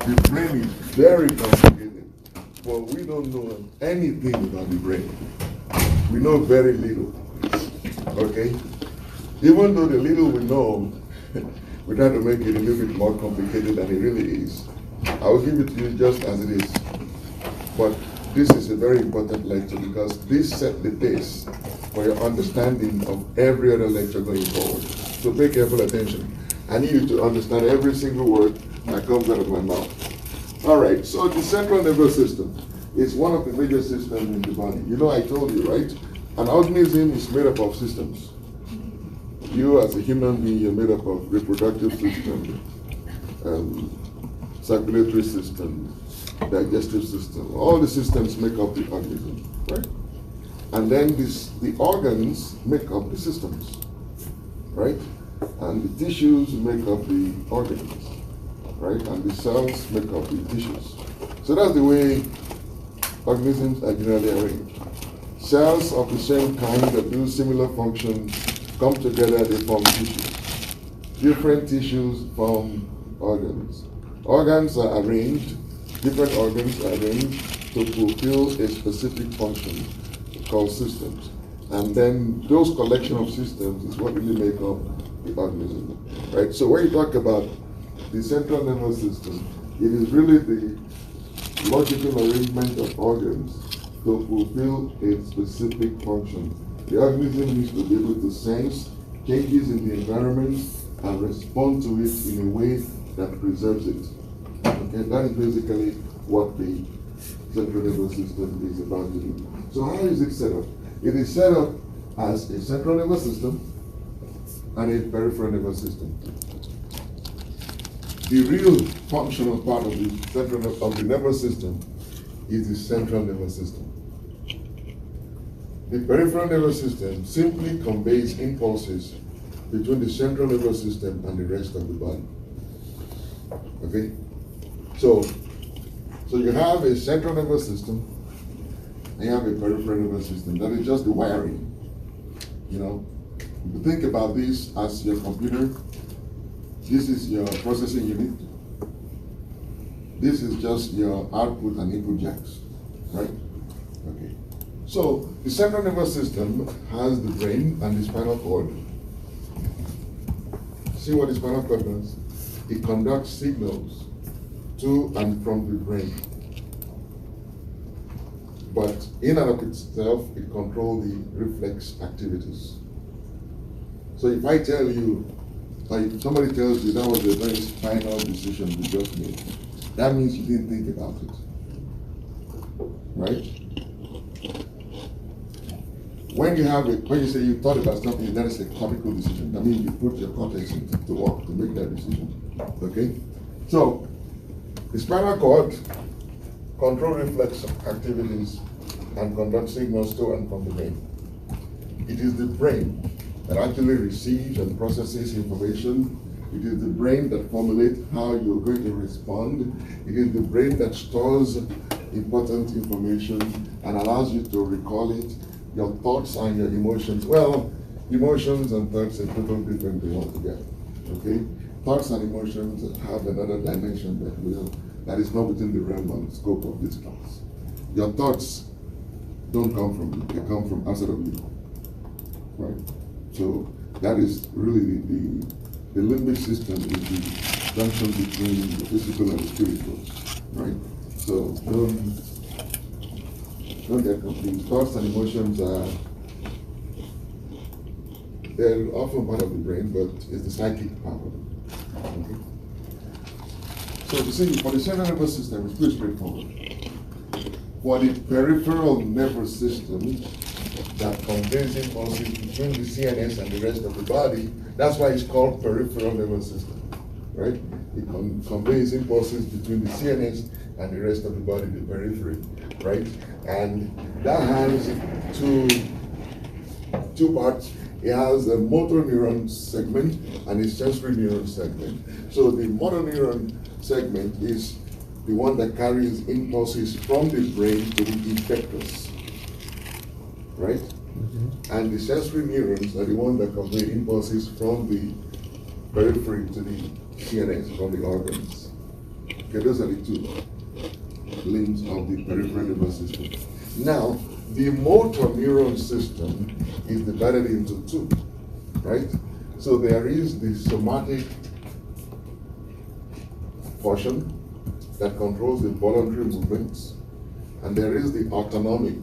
The brain is very complicated, but we don't know anything about the brain. We know very little, okay? Even though the little we know, we try to make it a little bit more complicated than it really is. I will give it to you just as it is. But this is a very important lecture because this set the pace for your understanding of every other lecture going forward. So pay careful attention. I need you to understand every single word that comes out of my mouth. All right, so the central nervous system is one of the major systems in the body. You know, I told you, right? An organism is made up of systems. You as a human being, you're made up of reproductive system, circulatory system, digestive system. All the systems make up the organism, right? And then the organs make up the systems, right? And the tissues make up the organs, right? And the cells make up the tissues. So that's the way organisms are generally arranged. Cells of the same kind that do similar functions come together, they form tissues. Different tissues form organs. Organs are arranged, different organs are arranged to fulfill a specific function called systems. And then those collection of systems is what really make up the organism, right? So when you talk about the central nervous system, it is really the logical arrangement of organs to fulfill a specific function. The organism needs to be able to sense changes in the environment and respond to it in a way that preserves it. Okay, that is basically what the central nervous system is about to do. So how is it set up? It is set up as a central nervous system and a peripheral nervous system. The real functional part of the nervous system is the central nervous system. The peripheral nervous system simply conveys impulses between the central nervous system and the rest of the body. Okay? So you have a central nervous system and you have a peripheral nervous system. That is just the wiring. You know, if you think about this as your computer, this is your processing unit. This is just your output and input jacks, right? Okay. So the central nervous system has the brain and the spinal cord. See what the spinal cord does? It conducts signals to and from the brain. But in and of itself, it controls the reflex activities. So if I tell you, like somebody tells you that was a very spinal decision you just made, that means you didn't think about it, right? When you say you thought about something, that is a cortical decision. That means you put your cortex to work to make that decision. Okay? So the spinal cord controls reflex activities and conducts signals to and from the brain. It is the brain that actually receives and processes information. It is the brain that formulates how you're going to respond. It is the brain that stores important information and allows you to recall it. Your thoughts and your emotions. Well, emotions and thoughts are totally different thing altogether. Okay? Thoughts and emotions have another dimension that is not within the realm and scope of this class. Your thoughts don't come from you, they come from outside of you. Right? So that is really the limbic system is the junction between the physical and the spiritual. Right? So don't get confused. Thoughts and emotions they're often part of the brain, but it's the psychic part of it. Okay? So you see, for the central nervous system, it's pretty straightforward. For the peripheral nervous system that conveys impulses between the CNS and the rest of the body, that's why it's called peripheral nervous system, right? It conveys impulses between the CNS and the rest of the body, the periphery, right? And that has two parts. It has a motor neuron segment and a sensory neuron segment. So the motor neuron segment is the one that carries impulses from the brain to the effectors, right? Mm-hmm. And the sensory neurons are the ones that convey impulses from the periphery to the CNS, from the organs. Okay, those are the two limbs of the peripheral nervous system. Now, the motor neuron system is divided into two, right? So there is the somatic portion that controls the voluntary movements, and there is the autonomic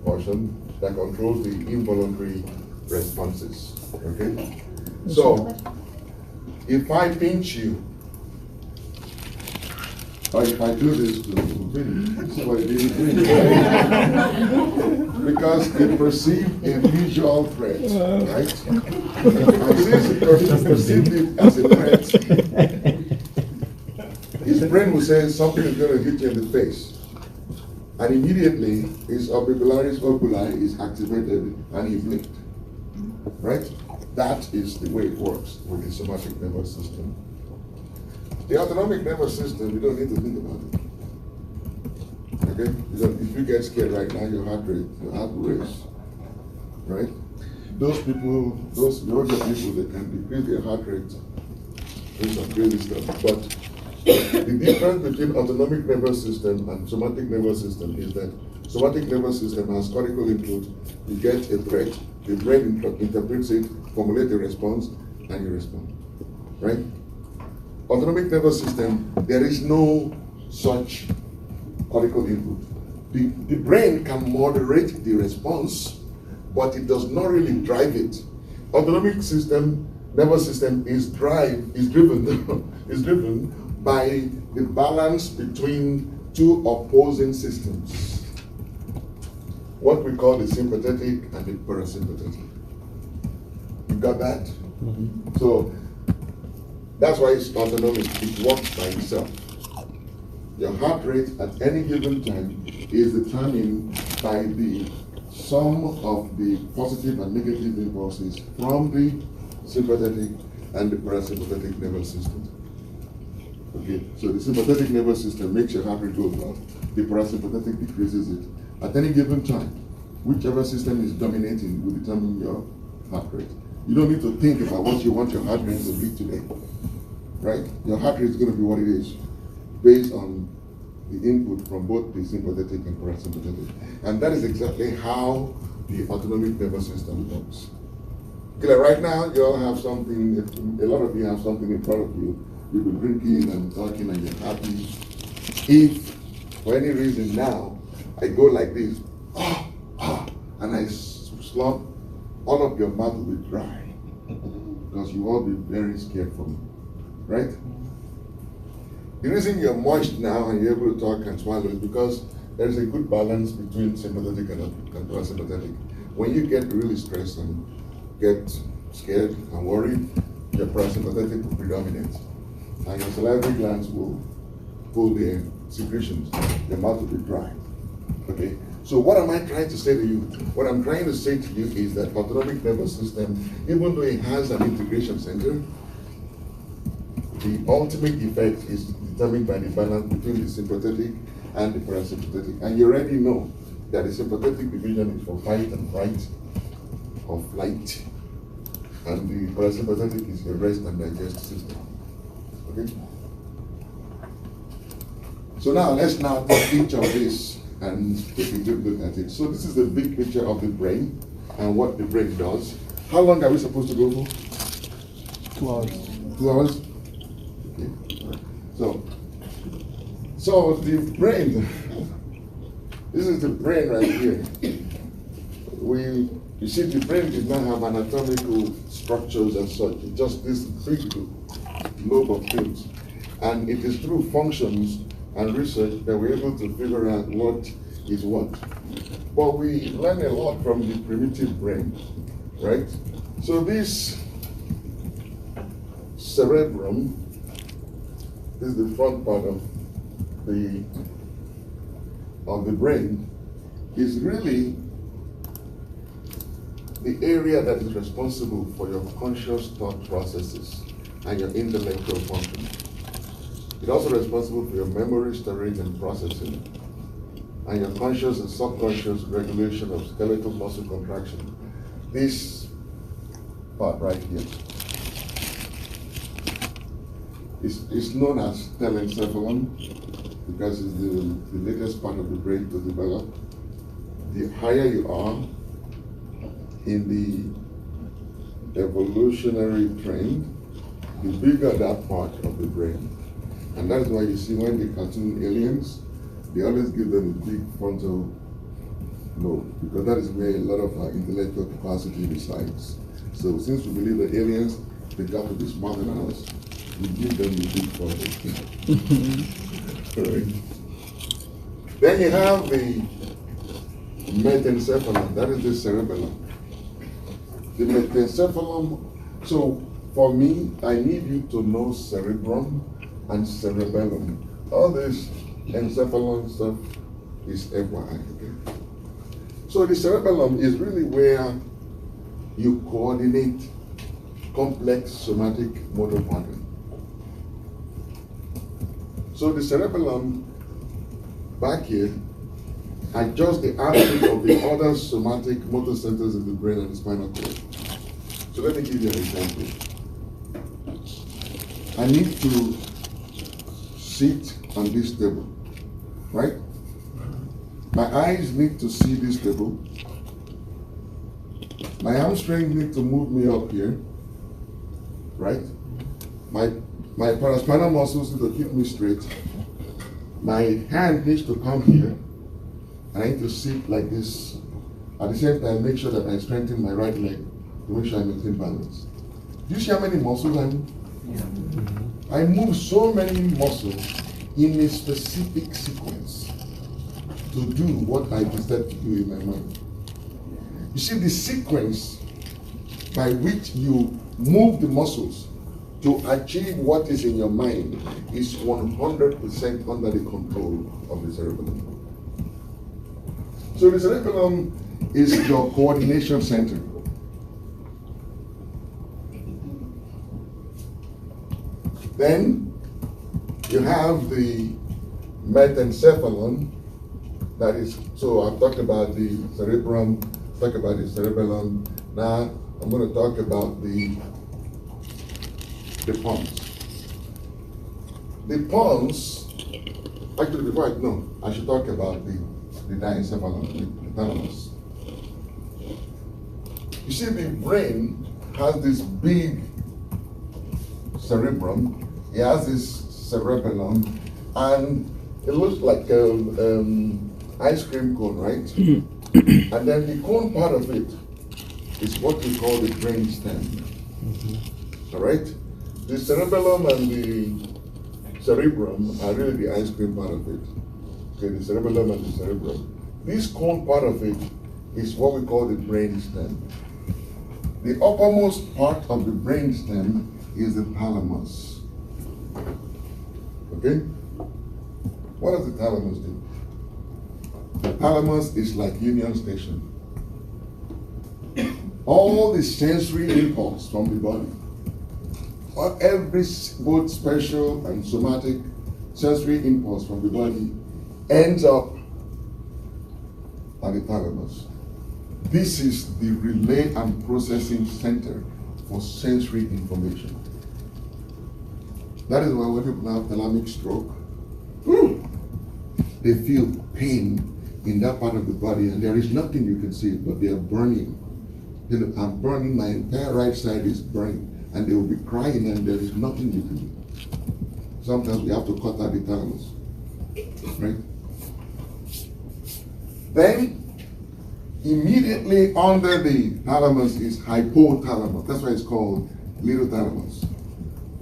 portion that controls the involuntary responses. Okay? So, if I pinch you, or if I do this to pinch, so I didn't pinch, because it perceived a visual threat, right? And since it perceived it as a threat, his brain will say something is going to hit you in the face. And immediately his orbicularis oculi is activated and he blinked. Right? That is the way it works with the somatic nervous system. The autonomic nervous system, you don't need to think about it. Okay? If you get scared right now, your heart will race. Right? Those people, those older people, they can decrease their heart rate in some crazy stuff. But the difference between autonomic nervous system and somatic nervous system is that somatic nervous system has cortical input. You get a threat, the brain interprets it, formulates a response, and you respond. Right? Autonomic nervous system, there is no such cortical input. The brain can moderate the response, but it does not really drive it. Autonomic system, nervous system is driven by the balance between two opposing systems, what we call the sympathetic and the parasympathetic. You got that? Mm-hmm. So that's why it's autonomic. It works by itself. Your heart rate at any given time is determined by the sum of the positive and negative impulses from the sympathetic and the parasympathetic nervous system. Okay, so the sympathetic nervous system makes your heart rate go up. The parasympathetic decreases it. At any given time, whichever system is dominating will determine your heart rate. You don't need to think about what you want your heart rate to be today, right? Your heart rate is going to be what it is, based on the input from both the sympathetic and parasympathetic. And that is exactly how the autonomic nervous system works. Okay, like right now, you all have something, a lot of you have something in front of you. You've been drinking and talking and you're happy. If, for any reason now, I go like this, and I slump, all of your mouth will be dry. Because you all be very scared for me, right? The reason you're moist now and you're able to talk and swallow is because there's a good balance between sympathetic and parasympathetic. When you get really stressed and get scared and worried, your parasympathetic will predominate. And your salivary glands will pull their secretions. Your mouth will be dry. Okay? So what am I trying to say to you? What I'm trying to say to you is that autonomic nervous system, even though it has an integration center, the ultimate effect is determined by the balance between the sympathetic and the parasympathetic. And you already know that the sympathetic division is for fight and flight or flight. And the parasympathetic is the rest and digest system. Okay? So now let's take each of these and take a good look at it. So this is the big picture of the brain and what the brain does. How long are we supposed to go for? 2 hours. 2 hours? Okay. So the brain, this is the brain right here. You see, the brain did not have anatomical structures and such. It's just this big globe of things. And it is through functions and research that we're able to figure out what is what. But we learn a lot from the primitive brain, right? So this cerebrum is the front part of the brain, is really the area that is responsible for your conscious thought processes and your intellectual function. It's also responsible for your memory storage and processing, and your conscious and subconscious regulation of skeletal muscle contraction. This part right here. It's known as telencephalon because it's the latest part of the brain to develop. The higher you are in the evolutionary trend, the bigger that part of the brain. And that's why you see when they cartoon aliens, they always give them a big frontal lobe, because that is where a lot of our intellectual capacity resides. So since we believe that aliens, they got to be smarter than us, we give them the big frontal. Right. Then you have the metencephalon, that is the cerebellum. The metencephalon, so for me, I need you to know cerebrum and cerebellum. All this encephalon stuff is FYI, okay? So the cerebellum is really where you coordinate complex somatic motor pattern. So the cerebellum back here adjusts the action of the other somatic motor centers in the brain and the spinal cord. So let me give you an example. I need to sit on this table, right? My eyes need to see this table. My hamstrings need to move me up here, right? My paraspinal muscles need to keep me straight. My hand needs to come here, and I need to sit like this. At the same time, make sure that I strengthen my right leg to make sure I maintain balance. Do you see how many muscles I move? Yeah. I move so many muscles in a specific sequence to do what I decided to do in my mind. You see, the sequence by which you move the muscles to achieve what is in your mind is 100% under the control of the cerebellum. So the cerebellum is your coordination center. Then you have the metencephalon, that is, so I've talked about the cerebrum, talked about the cerebellum. Now I'm going to talk about the pons. The pons, actually before I should talk about the diencephalon, the thalamus. You see, the brain has this big cerebrum, it has this cerebellum, and it looks like ice cream cone, right? And then the cone part of it is what we call the brain stem. All right? The cerebellum and the cerebrum are really the ice cream part of it. Okay, the cerebellum and the cerebrum. This cone part of it is what we call the brain stem. The uppermost part of the brain stem is the thalamus. Okay? What does the thalamus do? The thalamus is like Union Station. All the sensory impulse from the body, or every both special and somatic sensory impulse from the body ends up at the thalamus. This is the relay and processing center for sensory information. That is why when people have thalamic stroke, they feel pain in that part of the body, and there is nothing you can see, but they are burning. I'm burning, my entire right side is burning, and they will be crying, and there is nothing you can do. Sometimes we have to cut out the thalamus, right? Then, immediately under the thalamus is hypothalamus. That's why it's called little thalamus.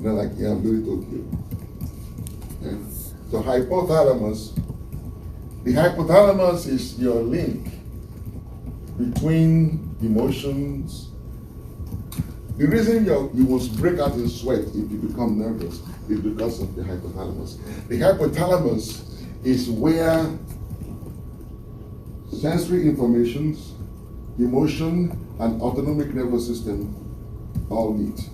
They're like, yeah, little cute. Okay? So hypothalamus, the hypothalamus is your link between emotions. The reason you will break out in sweat if you become nervous is because of the hypothalamus. The hypothalamus is where sensory informations, emotion, and autonomic nervous system all meet.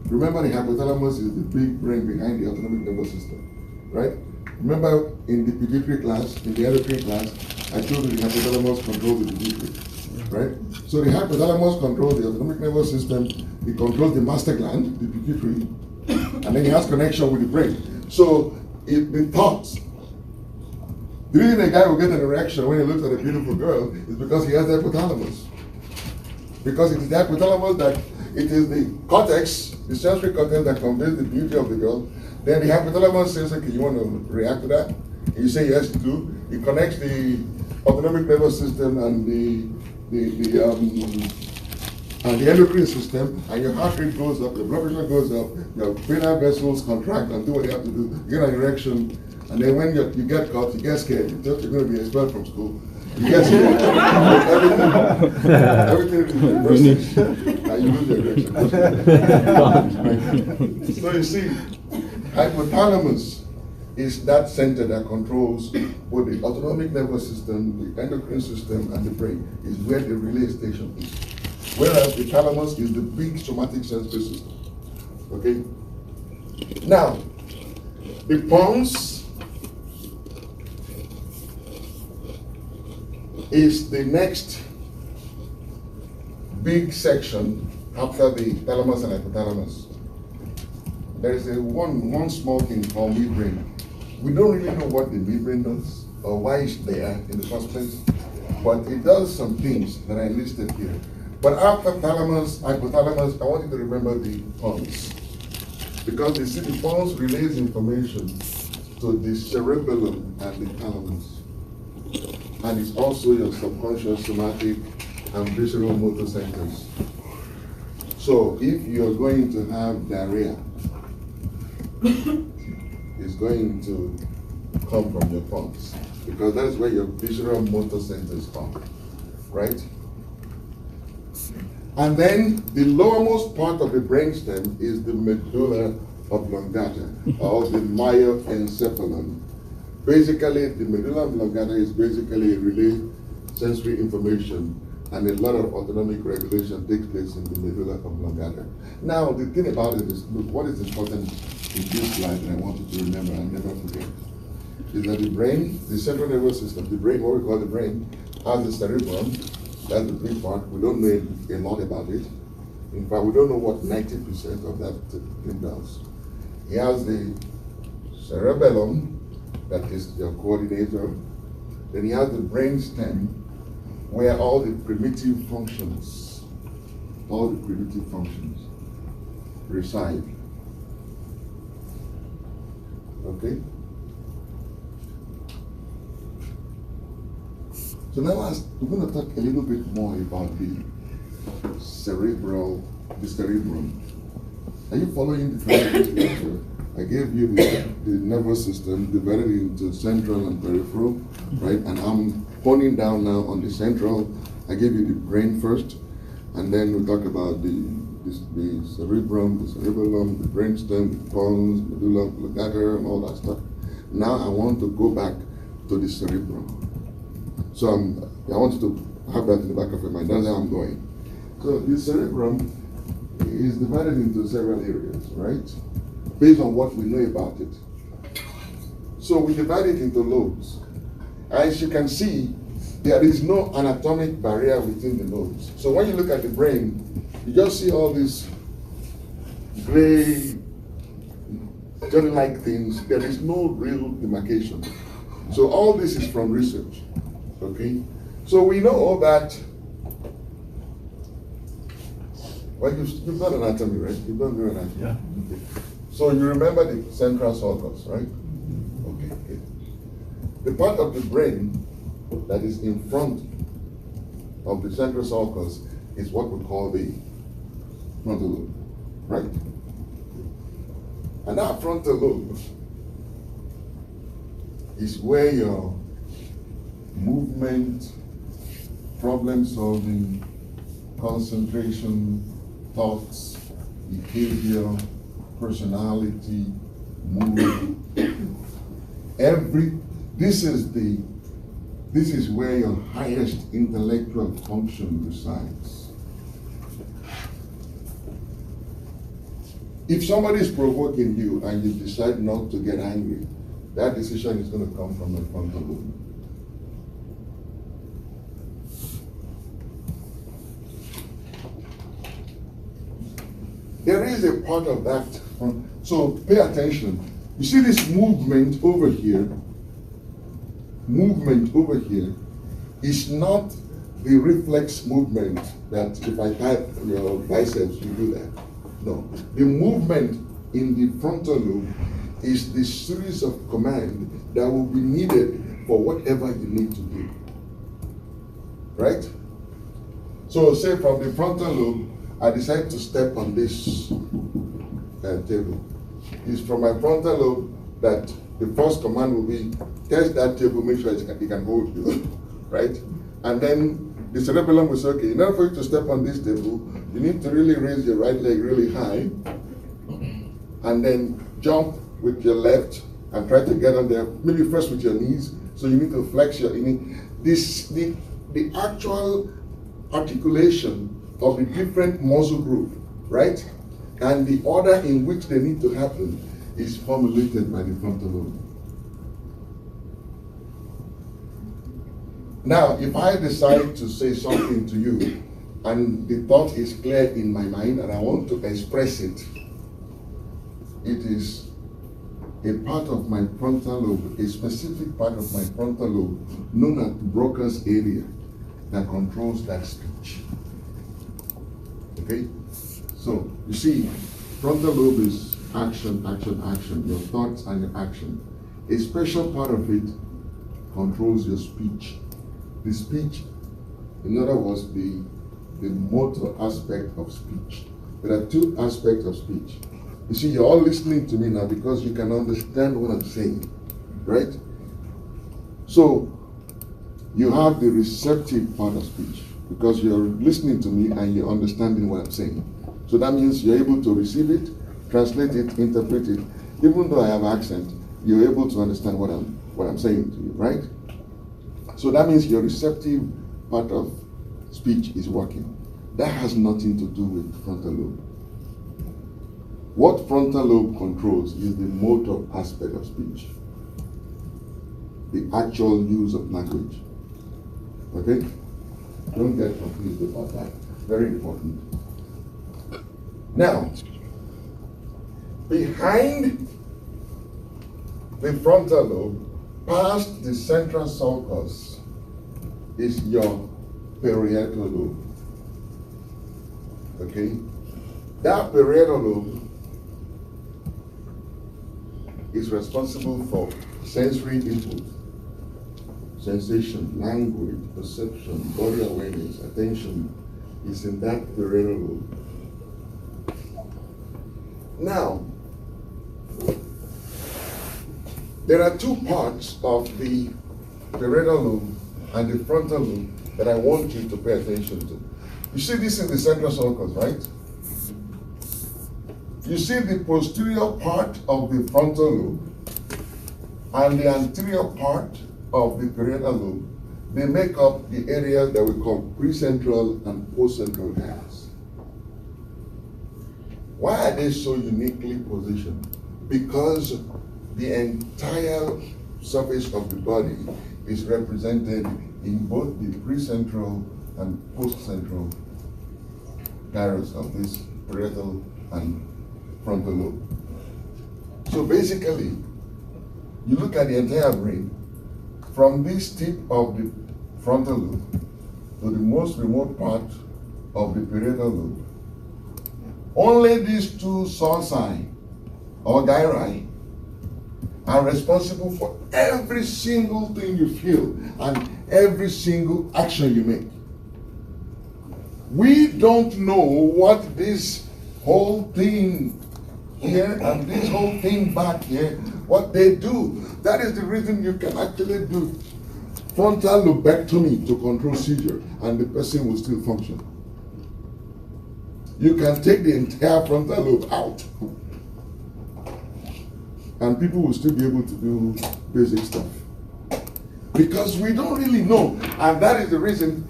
Remember, the hypothalamus is the big brain behind the autonomic nervous system, right? Remember in the pituitary class, in the endocrine class, I told you the hypothalamus controls the pituitary, right? So the hypothalamus controls the autonomic nervous system, it controls the master gland, the pituitary, and then it has connection with the brain. So the thoughts. The reason a guy will get an erection when he looks at a beautiful girl is because he has the hypothalamus. Because it is the hypothalamus that it is the cortex, the sensory cortex that conveys the beauty of the girl. Then the hypothalamus says, okay, you want to react to that? And you say yes, you do. It connects the autonomic nervous system and the endocrine system, and your heart rate goes up, your blood pressure goes up, your venous vessels contract and do what they have to do. You get an erection, and then when you get caught, you get scared. You thought you're going to be expelled from school. You get scared. everything is reversed. And you lose your erection. So you see, hypothalamus is that center that controls both the autonomic nervous system, the endocrine system, and the brain. Is where the relay station is. Whereas the thalamus is the big somatic sensory system. Okay? Now, the pons is the next big section after the thalamus and hypothalamus. There is a one small thing called midbrain. We don't really know what the midbrain does or why it's there in the first place, but it does some things that I listed here. But after thalamus, hypothalamus, I want you to remember the pons. Because you see, the pons relays information to the cerebellum and the thalamus. And it's also your subconscious, somatic, and visceral motor centers. So if you're going to have diarrhea, it's going to come from your pons, because that's where your visceral motor centers come, right? And then the lowermost part of the brainstem is the medulla oblongata, or the myoencephalon. Basically, the medulla oblongata is basically a relay sensory information, and a lot of autonomic regulation takes place in the medulla oblongata. Now, the thing about it is, look, what is important in this slide that I want you to remember and never forget is that the brain, the central nervous system, the brain, what we call the brain, has the cerebrum. That's the big part. We don't know a lot about it. In fact, we don't know what 90% of that thing does. He has the cerebellum, that is your coordinator. Then he has the brain stem, where all the primitive functions reside. Okay? So now we're going to talk a little bit more about the cerebrum. Are you following the picture? I gave you the nervous system divided into central and peripheral, right? And I'm honing down now on the central. I gave you the brain first, and then we talk about the cerebrum, the cerebellum, the brainstem, the pons, medulla oblongata, and all that stuff. Now I want to go back to the cerebrum. So I want you to have that in the back of your mind. That's how I'm going. So the cerebrum is divided into several areas, right? Based on what we know about it. So we divide it into lobes. As you can see, there is no anatomic barrier within the lobes. So when you look at the brain, you just see all these gray, jelly-like things. There is no real demarcation. So all this is from research. Okay? So we know that, well, you've done anatomy, right? You've done neuroanatomy. Yeah. Okay. So you remember the central sulcus, right? Okay, good. The part of the brain that is in front of the central sulcus is what we call the frontal lobe, right? And that frontal lobe is where your movement, problem solving, concentration, thoughts, behavior, personality, mood, this is where your highest intellectual function resides. If somebody is provoking you and you decide not to get angry, that decision is going to come from the frontal lobe. There is a part of that front. So pay attention. You see this movement over here? Movement over here is not the reflex movement that if I type your biceps, you do that. No. The movement in the frontal lobe is the series of commands that will be needed for whatever you need to do. Right? So say from the frontal lobe, I decide to step on this table. It's from my frontal lobe that the first command will be, test that table, make sure it can hold you. Right? And then the cerebellum will say, okay, in order for you to step on this table, you need to really raise your right leg really high and then jump with your left and try to get on there, maybe first with your knees. So you need to flex your knee. The actual articulation of the different muscle group, right? And the order in which they need to happen is formulated by the frontal lobe. Now, if I decide to say something to you and the thought is clear in my mind and I want to express it, it is a part of my frontal lobe, a specific part of my frontal lobe, known as Broca's area, that controls that speech. Okay? So, you see, frontal lobe is action, action, action, your thoughts and your action. A special part of it controls your speech. The speech, in other words, the motor aspect of speech. There are two aspects of speech. You see, you're all listening to me now because you can understand what I'm saying, right? So, you have the receptive part of speech because you're listening to me and you're understanding what I'm saying. So that means you're able to receive it, translate it, interpret it. Even though I have accent, you're able to understand what I'm saying to you, right? So that means your receptive part of speech is working. That has nothing to do with frontal lobe. What frontal lobe controls is the motor aspect of speech, the actual use of language. Okay? Don't get confused about that. Very important. Now, behind the frontal lobe, past the central sulcus, is your parietal lobe. Okay? That parietal lobe is responsible for sensory input, sensation, language, perception, body awareness, attention is in that parietal lobe. Now, there are two parts of the parietal lobe and the frontal lobe that I want you to pay attention to. You see this in the central sulcus, right? You see the posterior part of the frontal lobe and the anterior part of the parietal lobe. They make up the area that we call precentral and postcentral areas. Why are they so uniquely positioned? Because the entire surface of the body is represented in both the precentral and postcentral areas of this parietal and frontal lobe. So basically, you look at the entire brain, from this tip of the frontal lobe to the most remote part of the parietal lobe. Only these two sulci or gyri are responsible for every single thing you feel and every single action you make. We don't know what this whole thing here and this whole thing back here, what they do. That is the reason you can actually do frontal lobectomy to control seizure and the person will still function. You can take the entire frontal lobe out and people will still be able to do basic stuff. Because we don't really know, and that is the reason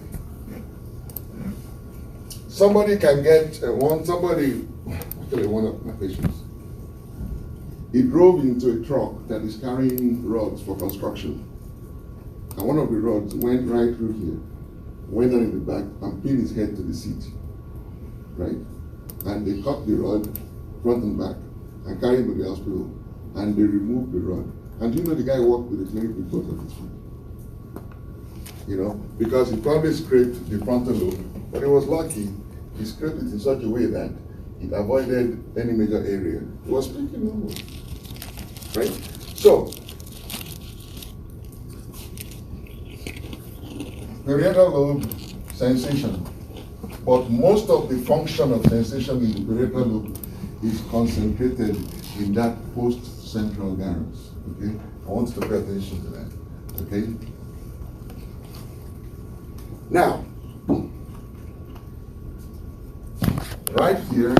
somebody can get one of my patients, he drove into a truck that is carrying rods for construction. And one of the rods went right through here, went down in the back and pinned his head to the seat. Right? And they cut the rod front and back and carry him to the hospital, and they removed the rod. And you know the guy walked with the clinic report on his feet. You know, because he probably scraped the frontal lobe, but he was lucky. He scraped it in such a way that it avoided any major area. He was speaking normal, right? So, parietal lobe sensation, but most of the function of sensation in the parietal lobe is concentrated in that post-central gyrus. Okay, I want you to pay attention to that. Okay. Now, right here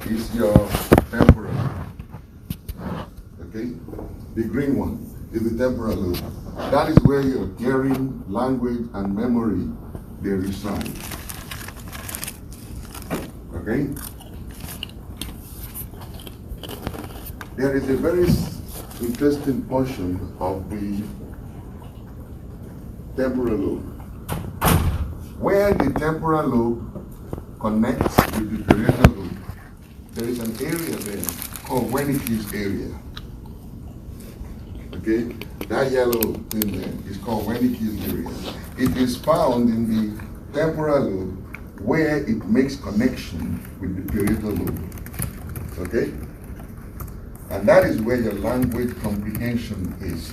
is your temporal. Okay, the green one is the temporal lobe. That is where your hearing, language, and memory they reside. Okay. There is a very interesting portion of the temporal lobe. Where the temporal lobe connects with the parietal lobe, there is an area there called Wernicke's area. Okay, that yellow thing there is called Wernicke's area. It is found in the temporal lobe where it makes connection with the parietal lobe. Okay, and that is where your language comprehension is.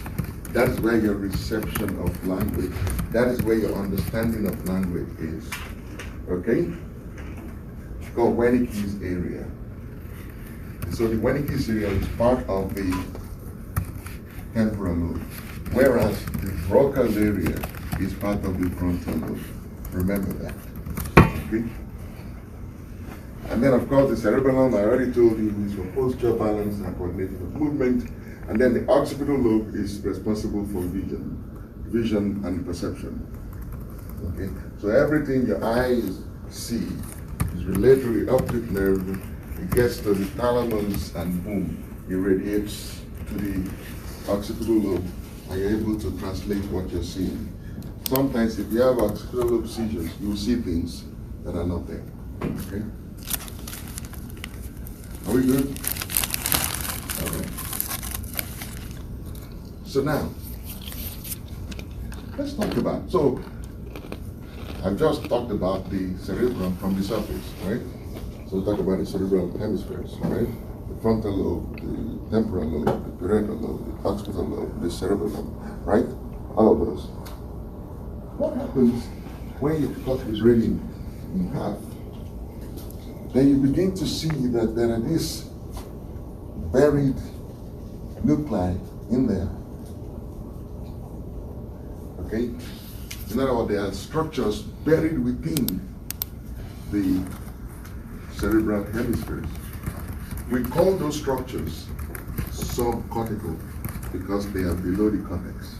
That is where your reception of language, that is where your understanding of language is. Okay? It's called Wernicke's area. So the Wernicke's area is part of the temporal lobe, whereas the Broca's area is part of the frontal lobe. Remember that. Okay? And then, of course, the cerebellum, I already told you, is for posture, balance, and coordination of movement. And then the occipital lobe is responsible for vision and perception. Okay, so everything your eyes see is related to the optic nerve. It gets to the thalamus, and boom, it radiates to the occipital lobe, and you're able to translate what you're seeing. Sometimes, if you have occipital lobe seizures, you'll see things that are not there. Okay, are we good? Okay. So now, let's talk about, so I've just talked about the cerebrum from the surface, right? So we'll talk about the cerebral hemispheres, right? The frontal lobe, the temporal lobe, the parietal lobe, the occipital lobe, the cerebellum, right? All of those. What happens when you cut this radium in half? Then you begin to see that there are these buried nuclei in there. Okay? In other words, there are structures buried within the cerebral hemispheres. We call those structures subcortical because they are below the cortex.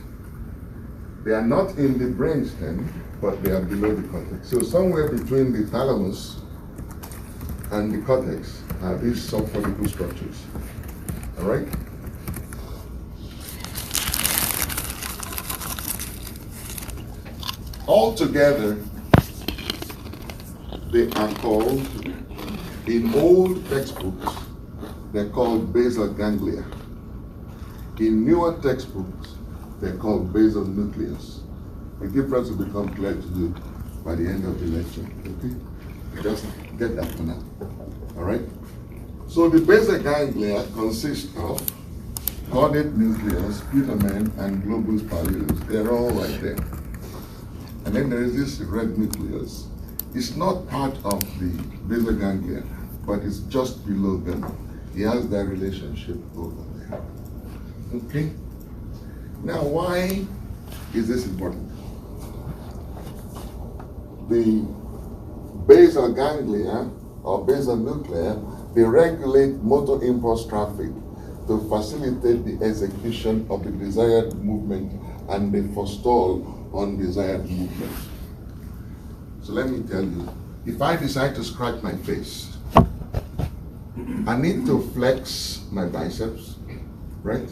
They are not in the brainstem, but they are below the cortex. So somewhere between the thalamus and the cortex are these subcortical structures. All right? Altogether, they are called, in old textbooks, they're called basal ganglia. In newer textbooks, they're called basal nucleus. The difference will become clear to you by the end of the lecture. Okay? Just get that for now. All right? So the basal ganglia consists of caudate nucleus, putamen, and globus pallidus. They're all right there. And then there is this red nucleus. It's not part of the basal ganglia, but it's just below them. It has that relationship over there. Okay? Now, why is this important? The basal ganglia, or basal nuclei, they regulate motor impulse traffic to facilitate the execution of the desired movement, and they forestall undesired movement. So let me tell you, if I decide to scratch my face, I need to flex my biceps, right?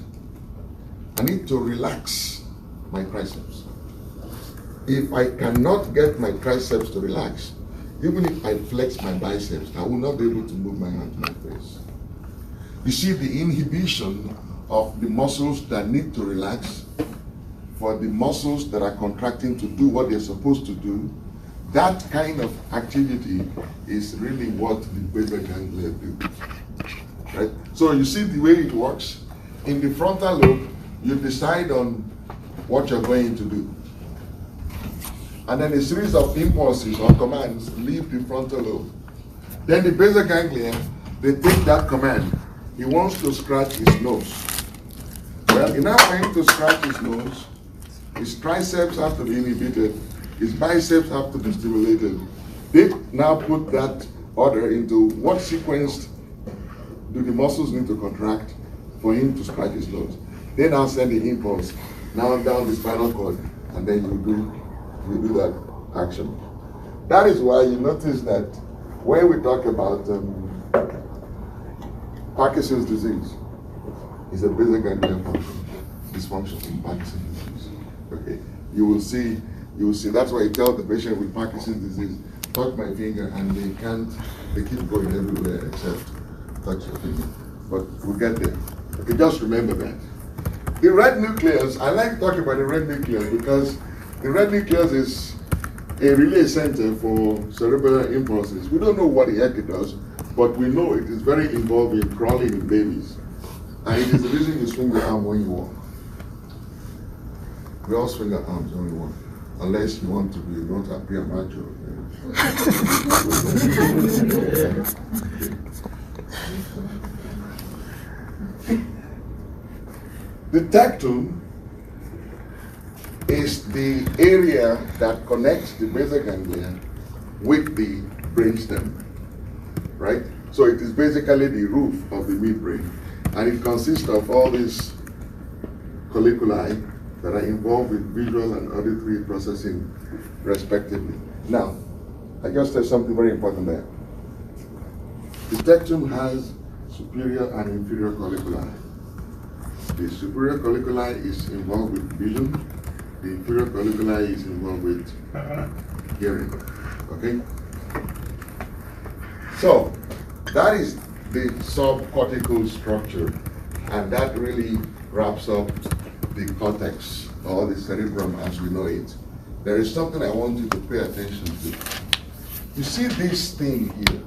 I need to relax my triceps. If I cannot get my triceps to relax, even if I flex my biceps, I will not be able to move my hand to my face. you see the inhibition of the muscles that need to relax for the muscles that are contracting to do what they're supposed to do. That kind of activity is really what the basal ganglia do. Right? So you see the way it works. In the frontal lobe, you decide on what you're going to do. And then a series of impulses or commands leave the frontal lobe. Then the basal ganglia, they take that command. He wants to scratch his nose. Well, enough for him to scratch his nose, his triceps have to be inhibited, his biceps have to be stimulated. They now put that order into what sequence do the muscles need to contract for him to scratch his nose. They now send the impulse now down the spinal cord, and then you do that action. That is why you notice that when we talk about Parkinson's disease, it's a basal ganglia function, dysfunction in Parkinson's disease. Okay, you will see. That's why you tell the patient with Parkinson's disease, touch my finger, and they keep going everywhere except touch your finger. But we'll get there. Okay, just remember that. The red nucleus, I like talking about the red nucleus because the red nucleus is a relay center for cerebral impulses. We don't know what the heck it does, but we know it is very involved in crawling in babies. And it is the reason you swing your arm when you walk. We all swing our arms when we walk. Unless you want to appear macho. The tectum is the area that connects the basal ganglia with the brainstem, right? So it is basically the roof of the midbrain, and it consists of all these colliculi that are involved with visual and auditory processing, respectively. Now, I just said something very important there. The tectum has superior and inferior colliculi. The superior colliculi is involved with vision. The inferior colliculi is involved with hearing. Okay? So, that is the subcortical structure, and that really wraps up the cortex, or the cerebrum as we know it. There is something I want you to pay attention to. You see this thing here?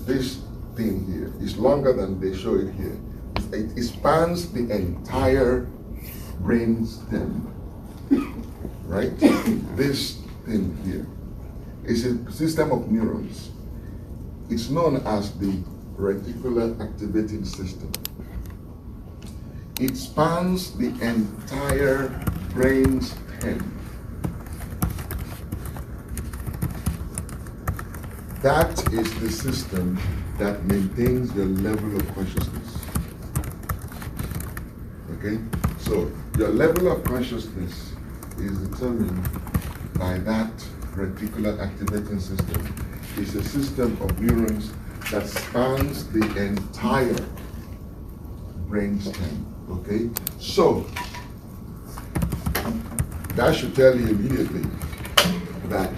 This thing here is longer than they show it here. It spans the entire brain stem, right? This thing here is a system of neurons. It's known as the reticular activating system. It spans the entire brain stem. That is the system that maintains your level of consciousness. Okay? So your level of consciousness is determined by that reticular activating system. It's a system of neurons that spans the entire brain stem. Okay? So that should tell you immediately that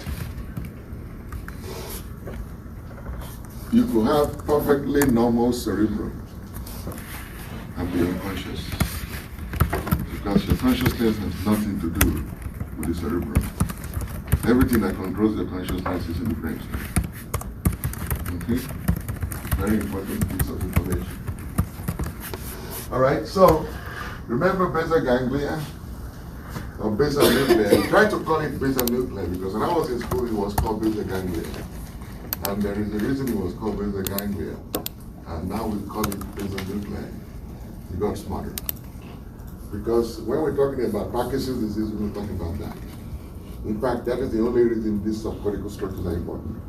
you could have perfectly normal cerebrum and be unconscious, because your consciousness has nothing to do with the cerebrum. Everything that controls the consciousness is in the brainstem. Okay? Very important piece of information. All right, so remember basal ganglia or basal nuclei. Try to call it basal nuclei because when I was in school it was called basal ganglia. And there is a reason it was called basal ganglia. And now we call it basal nuclei. We got smarter. Because when we're talking about Parkinson's disease, we're talking about that. In fact, that is the only reason these subcortical structures are important.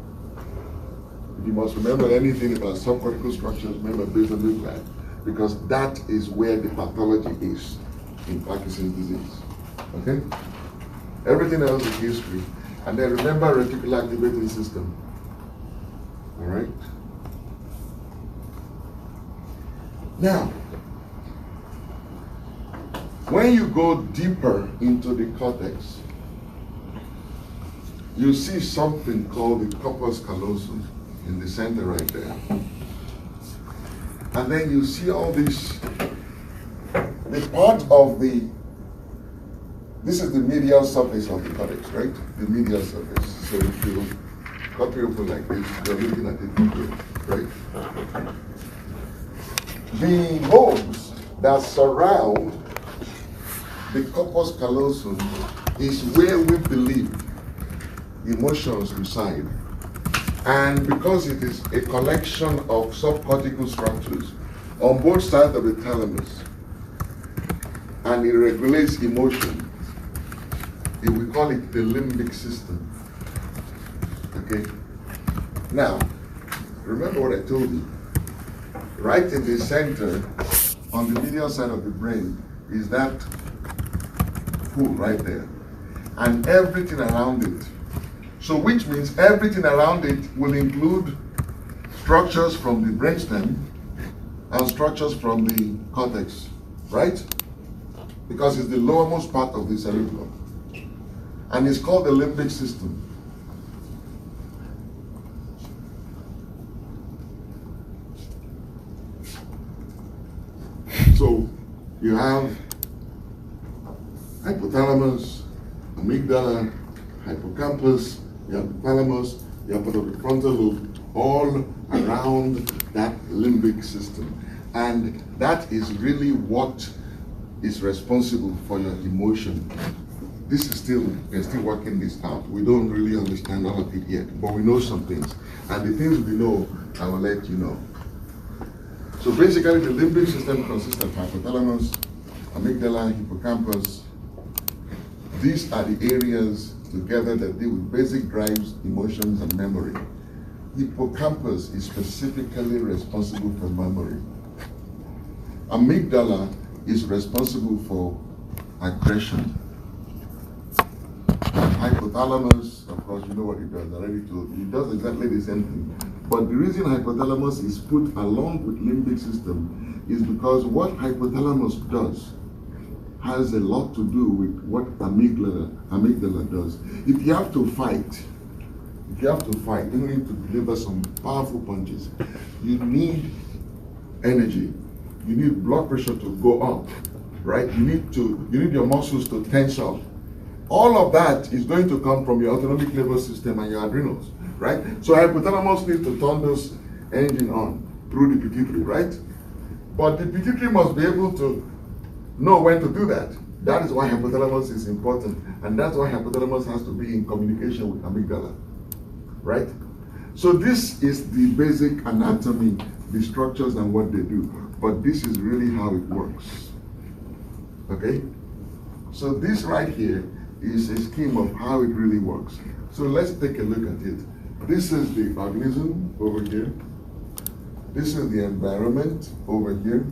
If you must remember anything about subcortical structures, remember basal nuclei, because that is where the pathology is in Parkinson's disease. Okay? Everything else is history. And then remember reticular activating system. All right? Now, when you go deeper into the cortex, you see something called the corpus callosum in the center right there. And then you see all this, the part of this is the medial surface of the cortex, right? The medial surface. So if you cut it open like this, you're looking at it, right? The lobes that surround the corpus callosum is where we believe emotions reside. And because it is a collection of subcortical structures on both sides of the thalamus, and it regulates emotion, we call it the limbic system. Okay? Now, remember what I told you. Right in the center, on the medial side of the brain, is that pool right there. And everything around it. So which means everything around it will include structures from the brainstem and structures from the cortex, right? Because it's the lowermost part of the cerebellum. And it's called the limbic system. So you have hypothalamus, amygdala, hippocampus, you have the thalamus, you have part of the frontal lobe, all around that limbic system. And that is really what is responsible for your emotion. This is we're still working this out. We don't really understand all of it yet, but we know some things. And the things we know, I will let you know. So basically, the limbic system consists of hypothalamus, amygdala, hippocampus. These are the areas together that deal with basic drives, emotions, and memory. Hippocampus is specifically responsible for memory. Amygdala is responsible for aggression. Hypothalamus, of course, you know what it does. I already told you. It does exactly the same thing. But the reason hypothalamus is put along with limbic system is because what hypothalamus does has a lot to do with what amygdala does. If you have to fight, you need to deliver some powerful punches. You need energy. You need blood pressure to go up, right? You need your muscles to tense up. All of that is going to come from your autonomic nervous system and your adrenals, right? So hypothalamus needs to turn those engine on through the pituitary, right? But the pituitary must be able to know when to do that. That is why hypothalamus is important, and that's why hypothalamus has to be in communication with amygdala, right? So this is the basic anatomy, the structures and what they do, but this is really how it works, okay? So this right here is a scheme of how it really works. So let's take a look at it. This is the organism over here. This is the environment over here,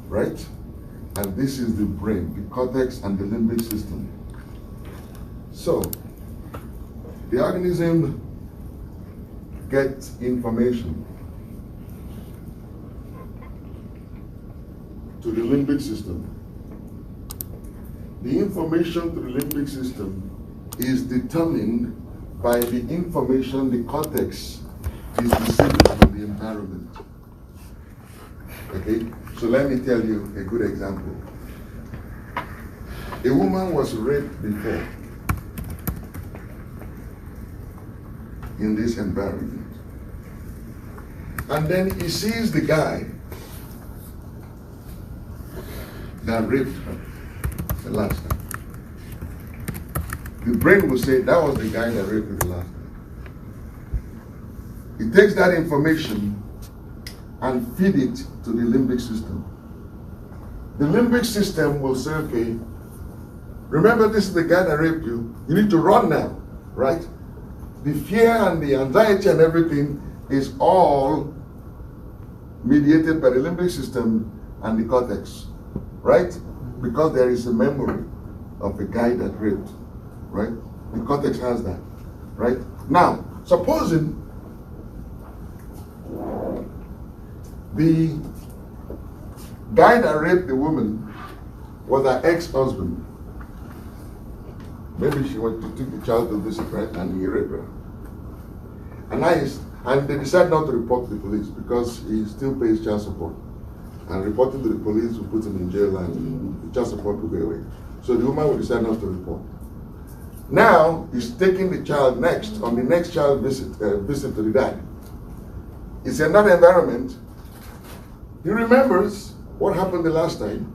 right? And this is the brain, the cortex and the limbic system. So the organism gets information to the limbic system. The information to the limbic system is determined by the information the cortex is receiving from the environment. Okay, so let me tell you a good example. A woman was raped before in this environment. And then he sees the guy that raped her the last time. The brain will say that was the guy that raped her the last time. It takes that information and feed it to the limbic system. The limbic system will say, okay, remember this is the guy that raped you. You need to run now, right? The fear and the anxiety and everything is all mediated by the limbic system and the cortex, right? Because there is a memory of the guy that raped, right? The cortex has that, right? Now, supposing the guy that raped the woman was her ex-husband. Maybe she went to take the child to visit, right? And he raped her. And now And they decide not to report to the police because he still pays child support. And reporting to the police will put him in jail and the child support will go away. So the woman will decide not to report. Now he's taking the child next, on the next child visit to the dad. It's in that environment. He remembers what happened the last time.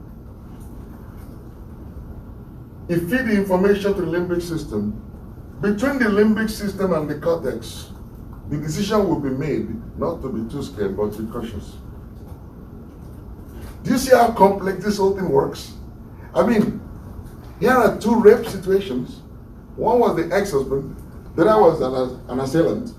He feed the information to the limbic system. Between the limbic system and the cortex, the decision will be made not to be too scared, but to be cautious. Do you see how complex this whole thing works? I mean, here are two rape situations. One was the ex-husband, the other was an assailant.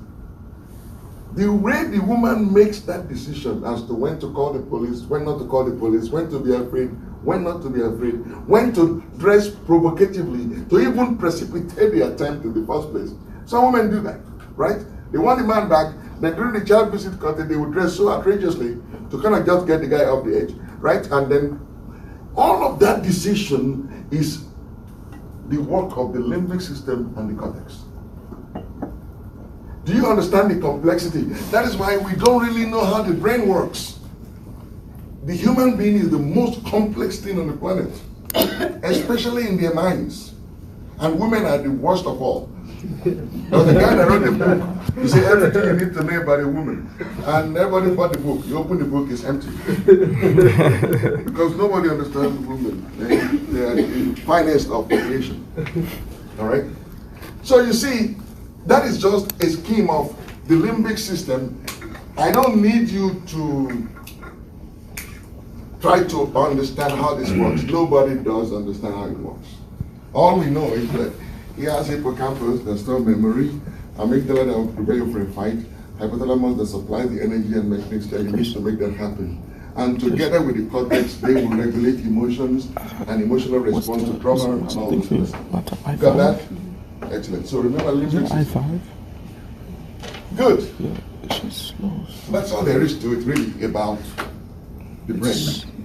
The way the woman makes that decision as to when to call the police, when not to call the police, when to be afraid, when not to be afraid, when to dress provocatively, to even precipitate the attempt in the first place. Some women do that, right? They want the man back, then during the child visit content, they would dress so outrageously to kind of just get the guy off the edge, right? And then all of that decision is the work of the limbic system and the cortex. Do you understand the complexity? That is why we don't really know how the brain works. The human being is the most complex thing on the planet, especially in their minds. And women are the worst of all. Now the guy that wrote the book, he said everything you need to know about a woman. And everybody bought the book. You open the book, it's empty. Because nobody understands women. They are the finest of creation. All right? So you see, that is just a scheme of the limbic system. I don't need you to try to understand how this works. Nobody does understand how it works. All we know is that he has hippocampus that stores memory, amygdala that will prepare you for a fight, hypothalamus that supplies the energy and makes that you need to make that happen. And together with the cortex, they will regulate emotions and emotional response to trauma and all those things. Got that? Excellent. So remember limbic system. Good. That's all there is to it, really, about the brain.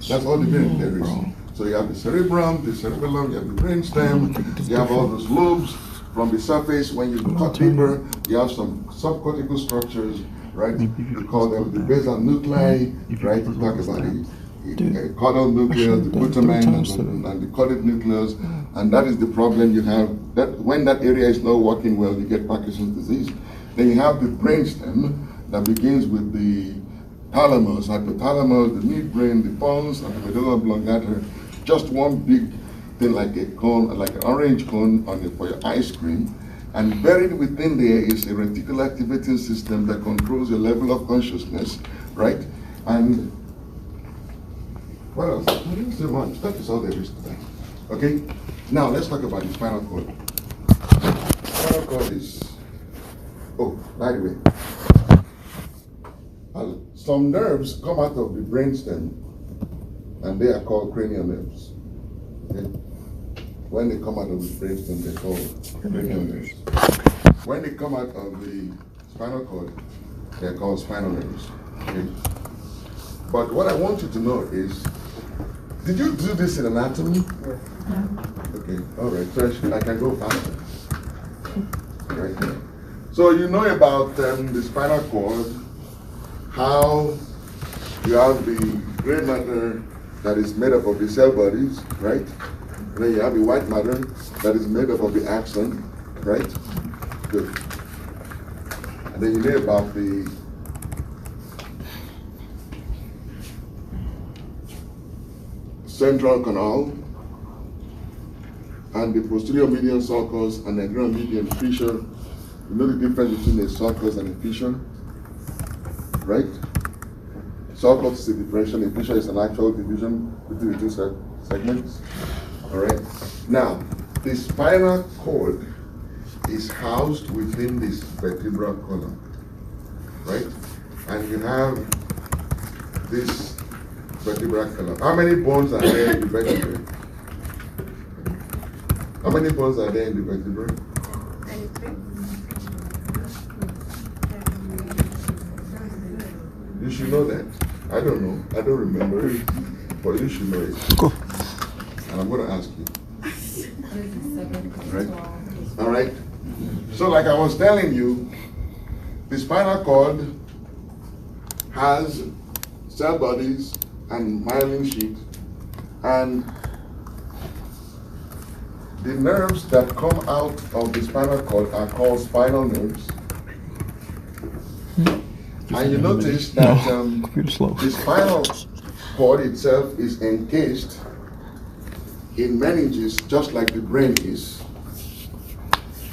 That's all the brain there is. So you have the cerebrum, the cerebellum, you have the brainstem, you have all those lobes. From the surface, when you cut deeper, you have some subcortical structures, right? We call them the basal nuclei, right? We talk about the caudal nucleus, the putamen, and the caudate nucleus. And that is the problem you have. That when that area is not working well, you get Parkinson's disease. Then you have the brainstem that begins with the thalamus, hypothalamus, the midbrain, the pons, and the medulla oblongata. Just one big thing like a cone, like an orange cone for your ice cream. And buried within there is a reticular activating system that controls your level of consciousness, right? And what else? I didn't say much. That is all there is to that. Okay? Now let's talk about the spinal cord. Spinal cord is, oh, by the way, some nerves come out of the brainstem, and they are called cranial nerves. Okay? When they come out of the brainstem, they're called cranial nerves. When they come out of the spinal cord, they're called spinal nerves. Okay? But what I want you to know is, did you do this in anatomy? Okay, all right. So I can go faster. Right here. So you know about the spinal cord, how you have the gray matter that is made up of the cell bodies, right? And then you have the white matter that is made up of the axon, right? Good. And then you know about the central canal and the posterior median sulcus and the anterior median fissure. You know the difference between a sulcus and a fissure, right? Sulcus is a differential, a fissure is an actual division between the two segments. All right. Now, the spinal cord is housed within this vertebral column, right? And you have this vertebral column. How many bones are there in the vertebrae? How many bones are there in the vertebrae? You should know that. I don't know. I don't remember it. But you should know it. Go. And I'm going to ask you. All right? All right? So like I was telling you, The spinal cord has cell bodies and myelin sheath, and the nerves that come out of the spinal cord are called spinal nerves. And you notice that the spinal cord itself is encased in meninges just like the brain is.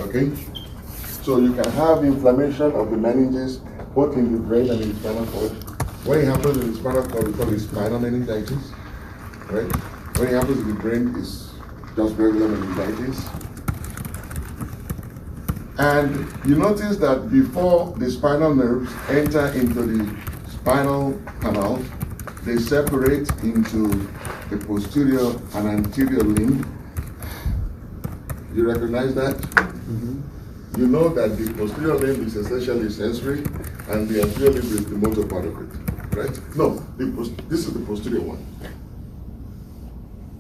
Okay? So you can have inflammation of the meninges both in the brain and in the spinal cord. When it happens in the spinal cord, we call it spinal meningitis. Right? When it happens in the brain, it's just regular meningitis. And you notice that before the spinal nerves enter into the spinal canal, they separate into a posterior and anterior limb. You recognize that? Mm-hmm. You know that the posterior limb is essentially sensory, and the anterior limb is the motor part of it, right? No, this is the posterior one.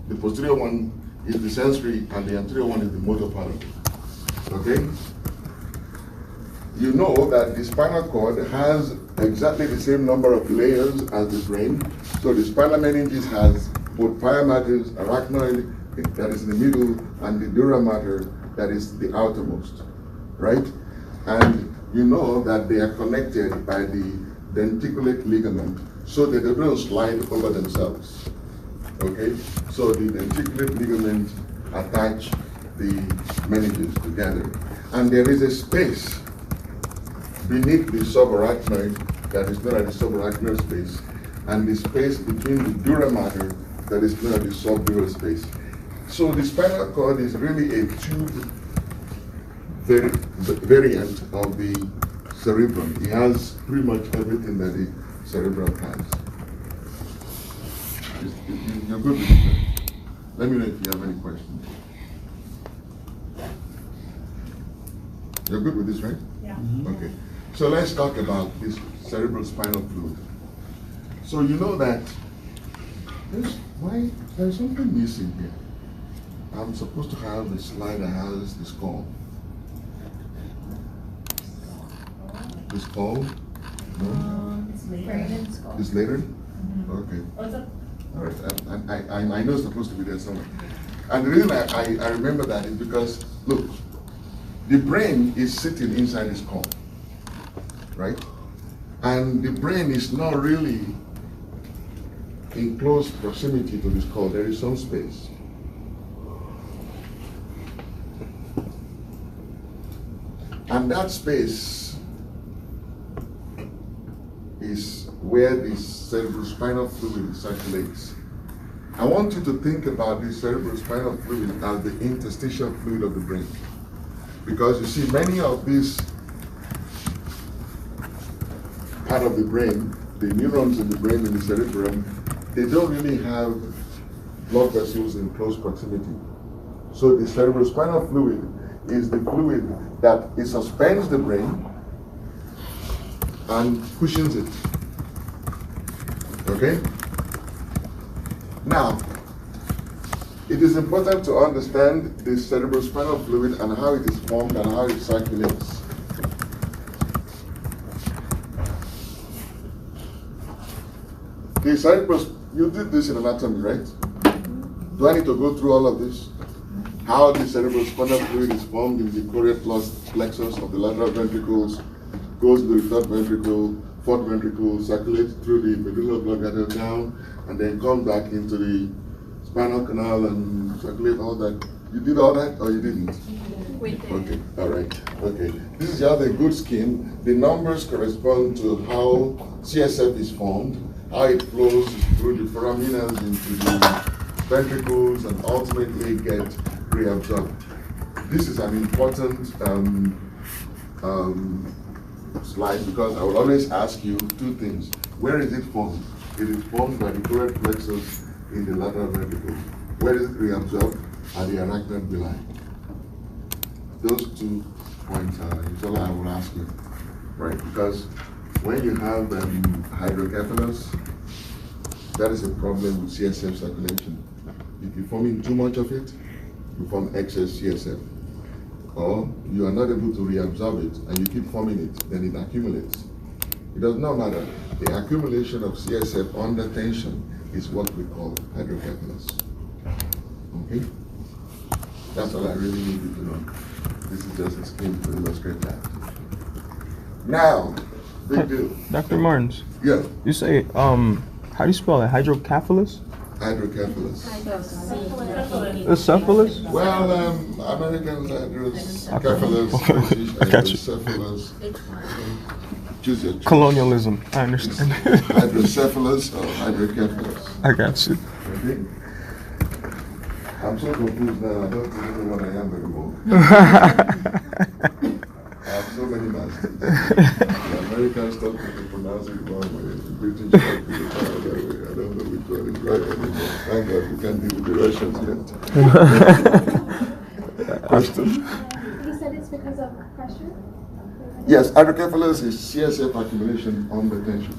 The posterior one is the sensory, and the anterior one is the motor part of it. Okay? You know that the spinal cord has exactly the same number of layers as the brain. So the spinal meninges has both pia mater, arachnoid, that is in the middle, and the dura mater, that is the outermost, right? And you know that they are connected by the denticulate ligament, so that they don't slide over themselves. Okay? So the denticulate ligament attach the meninges together. And there is a space beneath the subarachnoid that is known as the subarachnoid space, and the space between the dura mater that is known as the subdural space. So the spinal cord is really a tube variant of the cerebrum. It has pretty much everything that the cerebrum has. You're good with it, right? Let me know if you have any questions. You're good with this, right? Yeah. Okay. So let's talk about this cerebral spinal fluid. So you know that there's something missing here. I'm supposed to have a slide that has the skull. The skull? No? It's later. It's later? Mm-hmm. Okay. What's up? All right. I know it's supposed to be there somewhere. And the reason I remember that is because, look, the brain is sitting inside the skull, right? And the brain is not really in close proximity to the skull. There is some space. And that space is where the cerebrospinal fluid circulates. I want you to think about the cerebrospinal fluid as the interstitial fluid of the brain. Because you see, many of these part of the brain, the neurons in the brain in the cerebrum, they don't really have blood vessels in close proximity. So the cerebrospinal fluid is the fluid that it suspends the brain and cushions it. Okay? Now, it is important to understand the cerebrospinal fluid and how it is formed and how it circulates. The you did this in anatomy, right? Do I need to go through all of this? How the cerebrospinal fluid is formed in the coronary plexus of the lateral ventricles, goes to the third ventricle, fourth ventricle, circulates through the medulla oblongata down, and then comes back into the spinal canal and circulate all that. You did all that, or you didn't? We did. Okay, all right. Okay. This is how the good skin. The numbers correspond to how CSF is formed, how it flows through the foraminals into the ventricles and ultimately get reabsorbed. This is an important slide because I will always ask you two things. Where is it formed? It is formed by the coronary plexus in the lateral ventricle. Where is it reabsorbed? At the arachnoid villi. Those 2 points are usually I will ask you, right? Because when you have hydrocephalus, that is a problem with CSF circulation. If you're forming too much of it, you form excess CSF. or you are not able to reabsorb it and you keep forming it, then it accumulates. It does not matter. The accumulation of CSF under tension is what we call hydrocephalus. Okay? That's all I really need you to know. This is just a scheme to illustrate that. Now, big deal. Dr. Martins. Yeah. You say, how do you spell it? Hydrocephalus? Hydrocephalus. Cephalus? Well, Americans hydrocephalus, British I got you. hydrocephalus. Choose your choice. Colonialism. I understand. Hydrocephalus or hydrocephalus. I got you. Okay? I'm so confused now. I don't even know what I am anymore. I have so many masters. The Americans taught me to pronounce it one way. The British taught me to pronounce it that way. I don't know which one is right anymore. Thank God we can't deal with the Russians yet. Question? You said it's because of pressure? Yes, hydrocephalus is CSF accumulation under tension.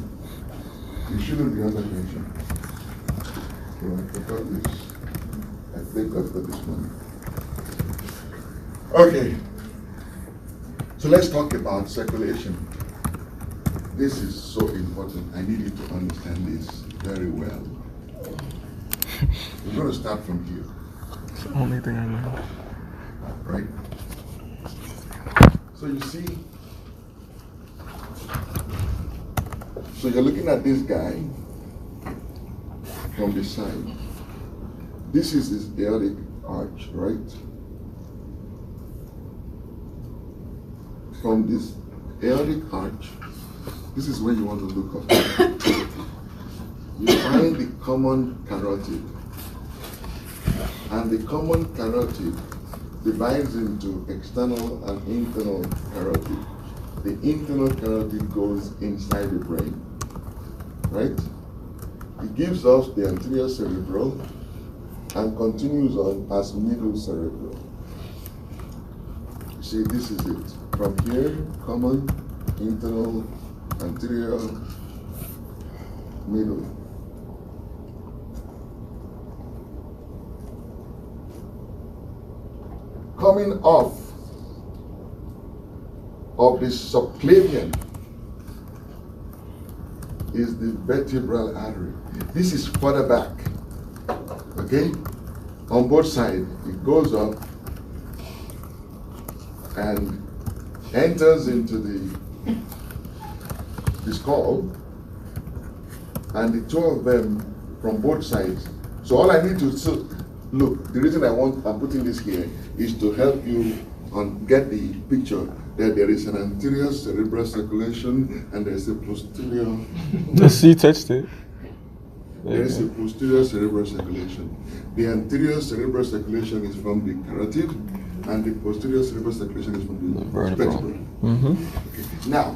It shouldn't be under tension. So I forgot this. I think I've got this one. Okay. So let's talk about circulation. This is so important. I need you to understand this very well. We're going to start from here. It's the only thing I know. Right? So you see, so you're looking at this guy from the side. This is his aortic arch, right? From this aortic arch, this is where you want to look up. You find the common carotid. And the common carotid divides into external and internal carotid. The internal carotid goes inside the brain, right? It gives us the anterior cerebral and continues on as middle cerebral. See, this is it. From here, common, internal, anterior, middle. Coming off of the subclavian is the vertebral artery. This is further back, okay? On both sides, it goes up and enters into the skull, and the two of them from both sides. So all I need to look, the reason I'm putting this here is to help you get the picture that there is an anterior cerebral circulation and there's a posterior. See, touched it. There is a posterior cerebral circulation. The anterior cerebral circulation is from the carotid, and the posterior cerebral circulation is from the vertebral. Okay. Now,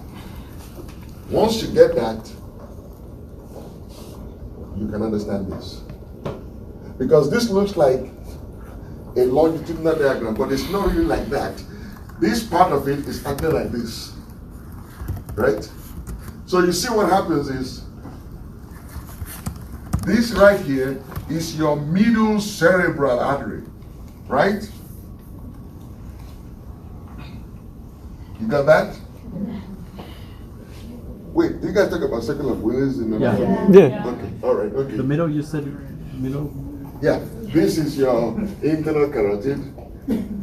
once you get that, you can understand this. Because this looks like a longitudinal diagram, but it's not really like that. This part of it is acting like this, right? So you see what happens is, this right here is your middle cerebral artery, right? You got that? Wait, do you guys talk about circle of Willis in the Yeah. Yeah. Okay, all right, okay. The middle, you said middle? Yeah, this is your internal carotid,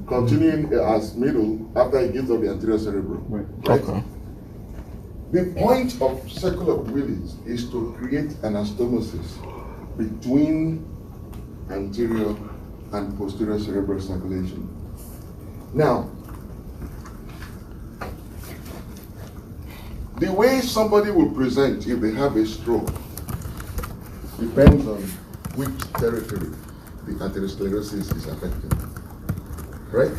continuing as middle after it gives up the anterior cerebral. Right. Okay. The point of circle of Willis is to create anastomosis between anterior and posterior cerebral circulation. Now, the way somebody will present if they have a stroke depends on which territory the atherosclerosis is affecting, right?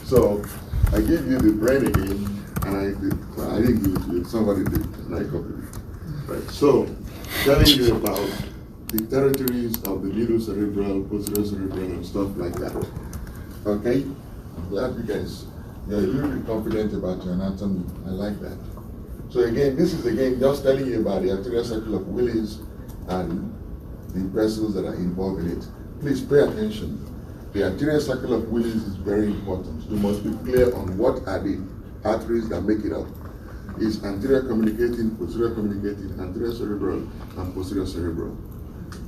So I give you the brain again, and I didn't give it to you, somebody did, and I copied it. Right. So telling you about the territories of the middle cerebral, posterior cerebral, and stuff like that. Okay? I'm glad you guys, you're really confident about your anatomy. I like that. So again, this is again just telling you about the anterior circle of Willis and the vessels that are involved in it. Please pay attention. The anterior circle of Willis is very important. You must be clear on what are the arteries that make it up. It's anterior communicating, posterior communicating, anterior cerebral, and posterior cerebral.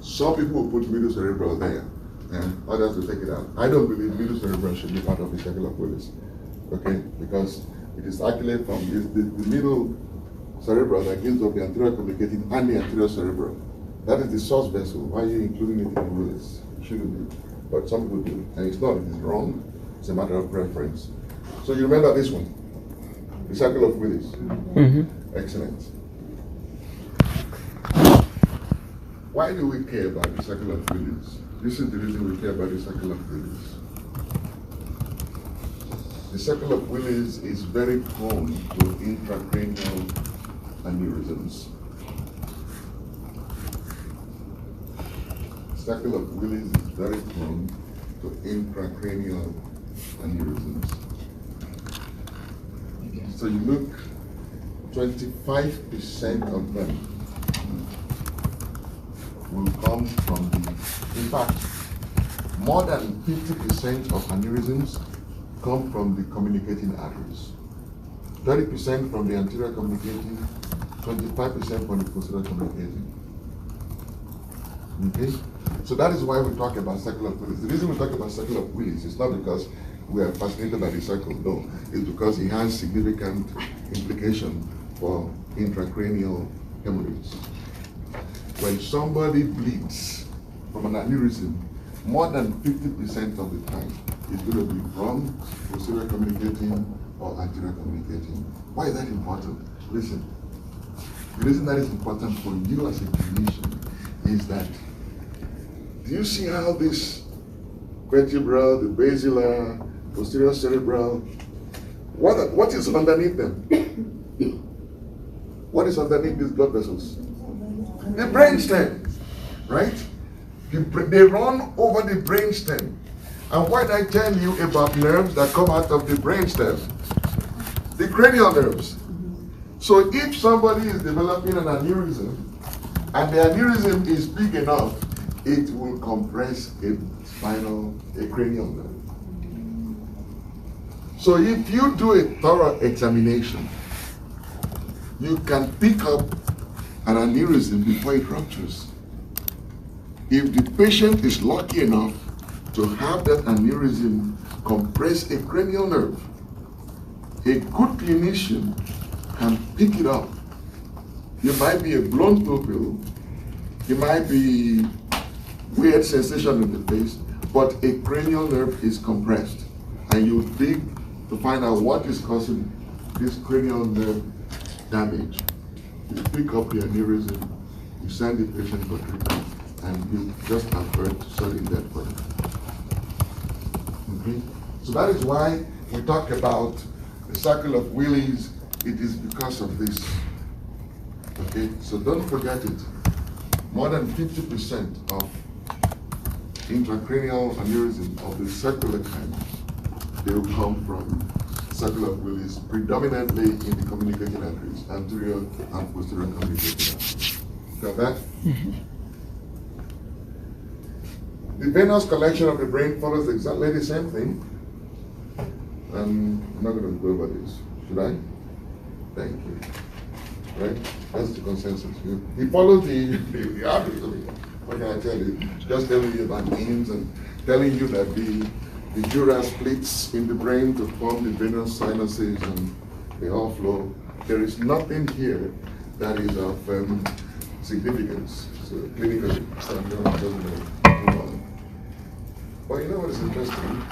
Some people put middle cerebral there, and others will take it out. I don't believe middle cerebral should be part of the circle of Willis, okay? Because it is actually from the middle cerebral that gives up the anterior communicating and the anterior cerebral. That is the source vessel. Why are you including it in Willis? You shouldn't be, but some people do, and it's not. It is wrong. It's a matter of preference. So you remember this one, the circle of Willis. Excellent. Why do we care about the circle of Willis? This is the reason we care about the circle of Willis. The circle of Willis is very prone to intracranial aneurysms. The circle of Willis is very prone to intracranial aneurysms. So you look, 25% of them will come from the, in fact, more than 50% of aneurysms come from the communicating arteries. 30% from the anterior communicating, 25% from the posterior communicating. Okay? So that is why we talk about circle of Willis. The reason we talk about circle of Willis is not because we are fascinated by the circle, no. It's because it has significant implication for intracranial hemorrhage. When somebody bleeds from an aneurysm, more than 50% of the time it's going to be from posterior communicating or anterior communicating. Why is that important? Listen, the reason that is important for you as a clinician is that, do you see how this vertebral, the basilar, posterior cerebral, what is underneath them? What is underneath these blood vessels? The brainstem, right? They run over the brainstem. And what I tell you about nerves that come out of the brainstem? The cranial nerves. So if somebody is developing an aneurysm, and the aneurysm is big enough, it will compress a cranial nerve. So if you do a thorough examination, you can pick up an aneurysm before it ruptures. If the patient is lucky enough to have that aneurysm compress a cranial nerve, a good clinician can pick it up. It might be a blown pupil, it might be weird sensation in the face, but a cranial nerve is compressed. And you dig to find out what is causing this cranial nerve damage. You pick up the aneurysm, you send the patient for treatment, and you just avert sudden death for them. Okay? So that is why we talk about the circle of Willis. It is because of this. Okay? So don't forget it. More than 50% of intracranial aneurysm of the circular kind, they will come from circle of Willis, predominantly in the communicating arteries, anterior and posterior communicating arteries. Got that? The venous collection of the brain follows exactly the same thing. I'm not going to go over this. Should I? Thank you. Right? That's the consensus. He follows the arteries. What can I tell you? Just telling you about names and telling you that the dura splits in the brain to form the venous sinuses and they all flow. There is nothing here that is of significance. So clinically, but you know what is interesting?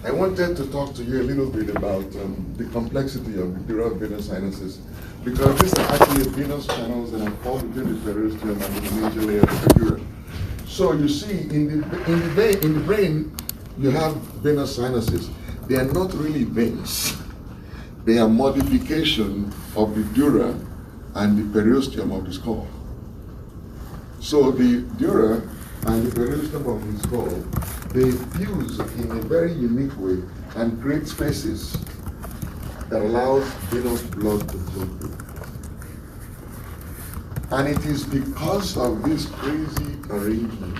I wanted to talk to you a little bit about the complexity of the dural venous sinuses, because these are actually venous channels that are formed between the periosteum and the major layer of the dura. So you see, in the brain, you have venous sinuses. They are not really veins. They are modification of the dura and the periosteum of the skull. So the dura and the periosteum of the skull, they fuse in a very unique way and create spaces that allows venous blood to flow through. And it is because of this crazy arrangement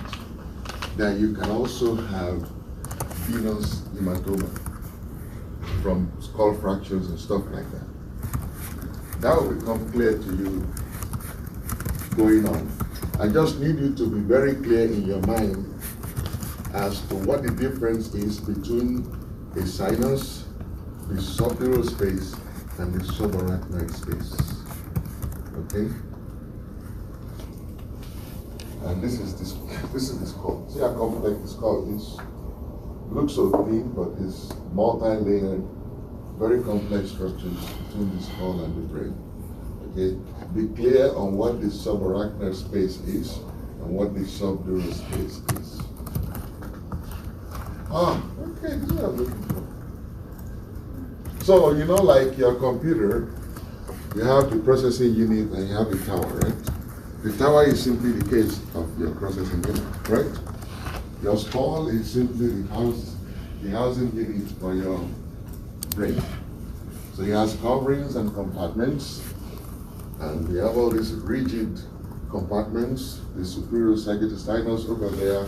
that you can also have venous hematoma from skull fractures and stuff like that. That will become clear to you going on. I just need you to be very clear in your mind as to what the difference is between a sinus, the subdural space, and the subarachnoid space. Okay? And this is the skull. See how complex the skull is? Looks so thin, but it's multi-layered, very complex structures between the skull and the brain. Okay? Be clear on what the subarachnoid space is and what the subdural space is. Ah, okay, this is what I'm looking for. So, you know, like your computer, you have the processing unit and you have the tower, right? The tower is simply the case of your processing unit, right? Your skull is simply the housing unit for your brain. So it has coverings and compartments, and we have all these rigid compartments, the superior sagittal over there,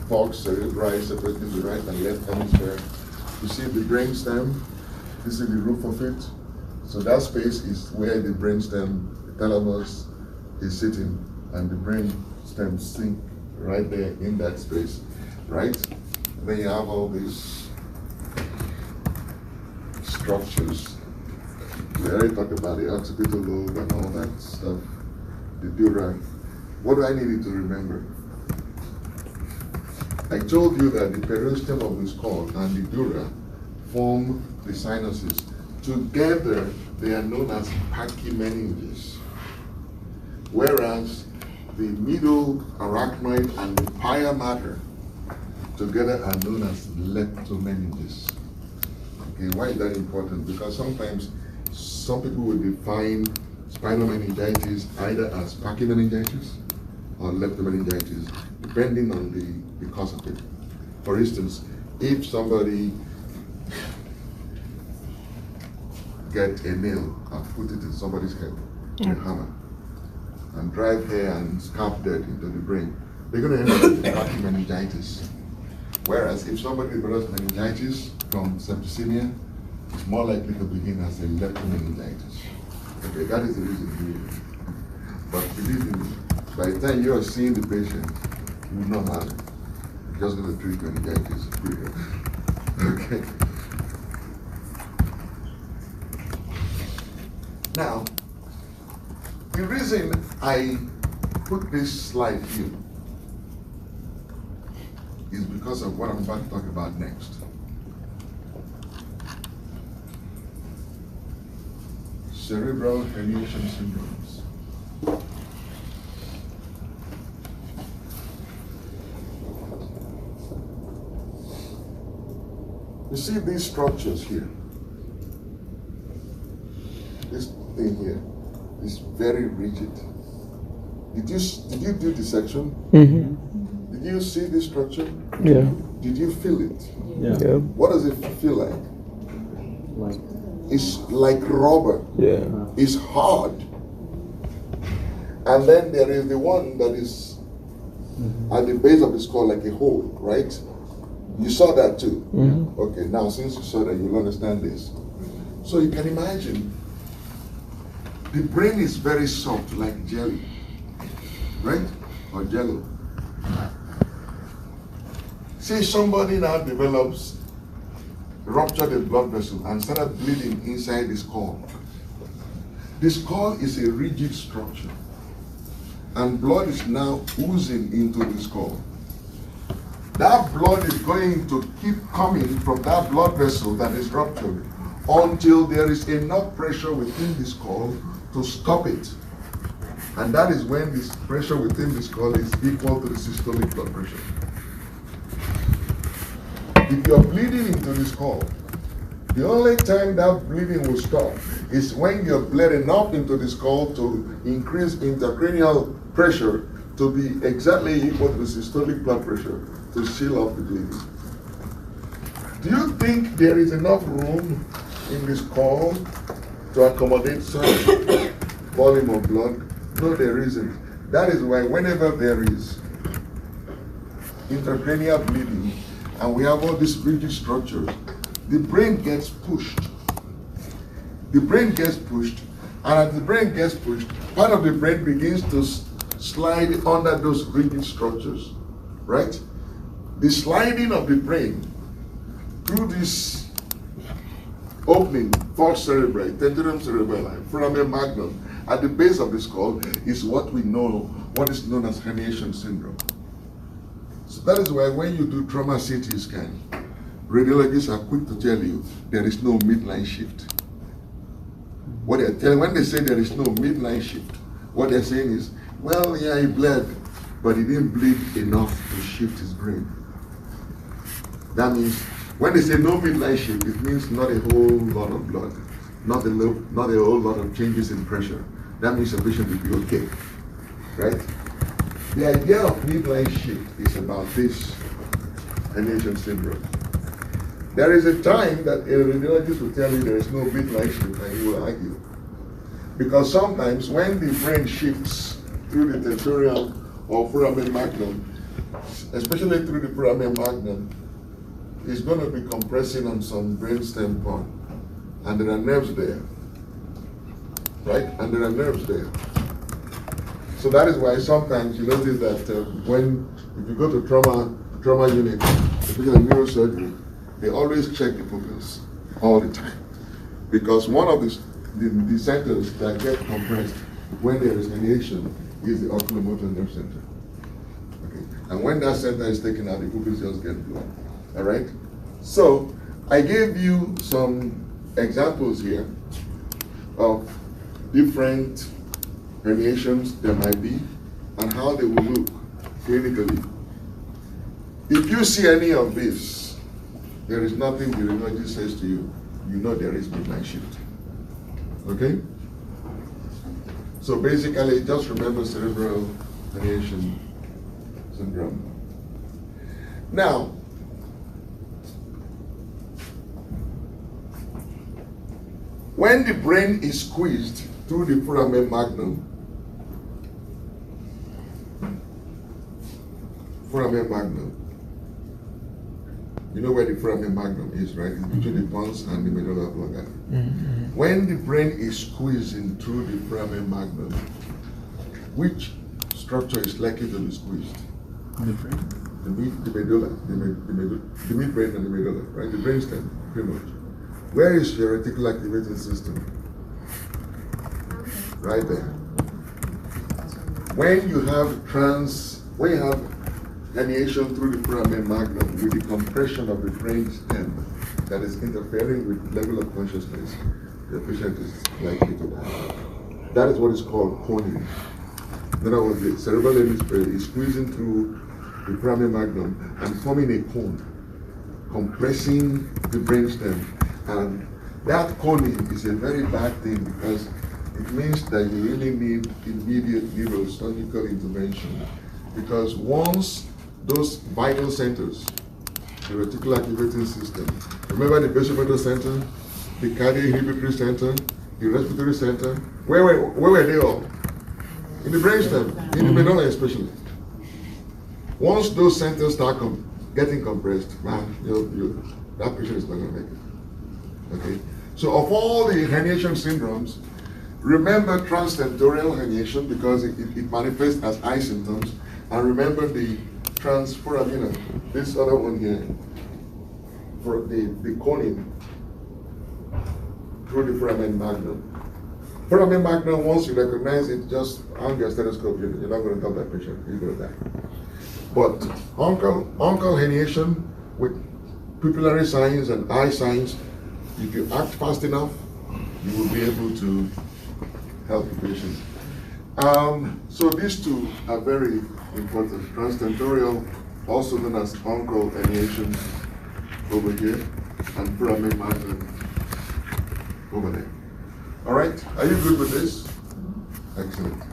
falx cerebri separating the right and left hemisphere. You see the brainstem, this is the roof of it. So that space is where the brainstem, the thalamus, is sitting, and the brainstem sink right there in that space, right? And then you have all these structures. We already talked about the occipital lobe and all that stuff, the dura. What do I need you to remember? I told you that the periosteum of the skull and the dura form the sinuses. Together, they are known as pachymeninges. Whereas the middle arachnoid and the pia mater together are known as leptomeninges. Okay, why is that important? Because sometimes some people will define spinal meningitis either as pachymeningitis or leptomeningitis, depending on the cause of it. For instance, if somebody get a nail and put it in somebody's head with a hammer and drive hair and scalp dirt into the brain, they're going to end up with pachymeningitis. Whereas if somebody develops meningitis from septicemia, it's more likely to begin as a leptomeningitis. Okay, that is the reason. But believe me, by the time you are seeing the patient, you will not have it. You're just going to treat meningitis. Okay. Now, the reason I put this slide here is because of what I'm about to talk about next. Cerebral herniation syndromes. You see these structures here? This thing here is very rigid. Did you do dissection? Mm-hmm. Did you see this structure? Yeah. Did you feel it? Yeah. What does it feel like? Like, It's like rubber. Yeah. It's hard. And then there is the one that is at the base of the skull like a hole, right? You saw that too? Mm-hmm. Okay, now since you saw that, you'll understand this. So you can imagine, the brain is very soft, like jelly, right? Or jello. Say somebody now develops, ruptured a blood vessel and started bleeding inside the skull. The skull is a rigid structure, and blood is now oozing into the skull. That blood is going to keep coming from that blood vessel that is ruptured until there is enough pressure within the skull to stop it. And that is when this pressure within the skull is equal to the systolic blood pressure. If you're bleeding into the skull, the only time that bleeding will stop is when you're bled enough into the skull to increase intracranial pressure to be exactly equal to the systolic blood pressure to seal off the bleeding. Do you think there is enough room in the skull to accommodate such volume of blood? No, there isn't. That is why whenever there is intracranial bleeding, and we have all these rigid structures, the brain gets pushed. The brain gets pushed, and as the brain gets pushed, part of the brain begins to slide under those rigid structures, right? The sliding of the brain through this opening, falx cerebri, tentorium cerebelli, foramen magnum, at the base of the skull is what we know, what is known as herniation syndrome. So that is why when you do trauma CT scan, radiologists are quick to tell you there is no midline shift. What they're telling, when they say there is no midline shift, what they're saying is, well, yeah, he bled, but he didn't bleed enough to shift his brain. That means when they say no midline shift, it means not a whole lot of blood, not a whole lot of changes in pressure. That means the patient will be okay, right? The idea of midline shift is about this herniation syndrome. There is a time that a radiologist will tell you there is no midline shift, and you will argue. Because sometimes when the brain shifts through the tentorial or foramen magnum, especially through the foramen magnum, it's going to be compressing on some brainstem part, and there are nerves there, right? And there are nerves there. So that is why sometimes you notice that if you go to trauma unit, especially neurosurgery, they always check the pupils all the time, because one of the centers that get compressed when there is herniation is the oculomotor nerve center. Okay, and when that center is taken out, the pupils just get blown. All right. So I gave you some examples here of different herniations there might be and how they will look clinically. If you see any of this, there is nothing the radiologist says to you. You know there is midline shift. Okay? So basically, just remember cerebral herniation syndrome. Now, when the brain is squeezed through the foramen magnum, you know where the foramen magnum is, right? It's between the pons and the medulla oblongata. Mm-hmm. When the brain is squeezing through the foramen magnum, which structure is likely to be squeezed? The brain. The medulla, the midbrain and the medulla, right? The brainstem, pretty much. Where is your reticular activating system? Right there. When you have herniation through the foramen magnum with the compression of the brain stem that is interfering with level of consciousness, the patient is likely to die. That is what is called coning. In other words, the cerebral hemisphere is squeezing through the foramen magnum and forming a cone, compressing the brain stem. And that coning is a very bad thing because it means that you really need immediate neurosurgical intervention. Because once those vital centers, the reticular activating system, remember the vasomotor center, the cardio-inhibitory center, the respiratory center, where were they all? In the brainstem, in the medulla especially. Once those centers start getting compressed, man, that patient is not going to make it. Okay, so of all the herniation syndromes, remember transtentorial herniation because it manifests as eye symptoms, and remember the transforaminal, this other one here, for the coning through the foramen magnum. Foramen magnum, once you recognize it, just hang your stethoscope, you're not going to tell that patient, you're going to die. But uncal herniation with pupillary signs and eye signs, if you act fast enough, you will be able to help the patient. So these two are very important. Transtentorial, also known as uncal herniation over here, and foramen magnum over there. All right, are you good with this? Excellent.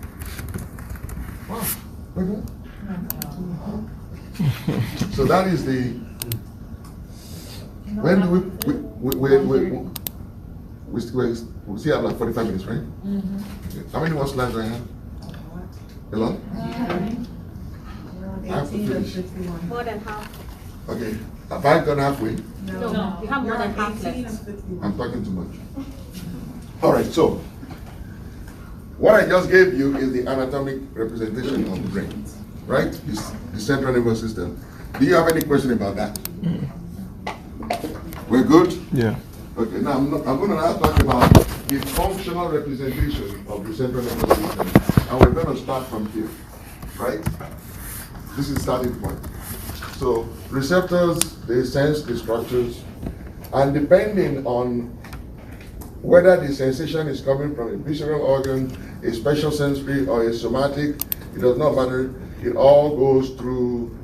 Wow, okay. So that is the. When do we still have like 45 minutes, right? Mm-hmm. Okay. How many more slides do I have? A lot? I have to 18 or finish. 51. More than half. Okay, have I gone halfway? No, you have more than half 18 left. and 51. I'm talking too much. All right, so what I just gave you is the anatomic representation of the brain, right? The central nervous system. Do you have any question about that? We're good? Yeah. Okay, now I'm going to now talk about the functional representation of the central nervous system. And we're going to start from here, right? This is starting point. So receptors, they sense the structures, and depending on whether the sensation is coming from a visceral organ, a special sensory, or a somatic, it does not matter. It all goes through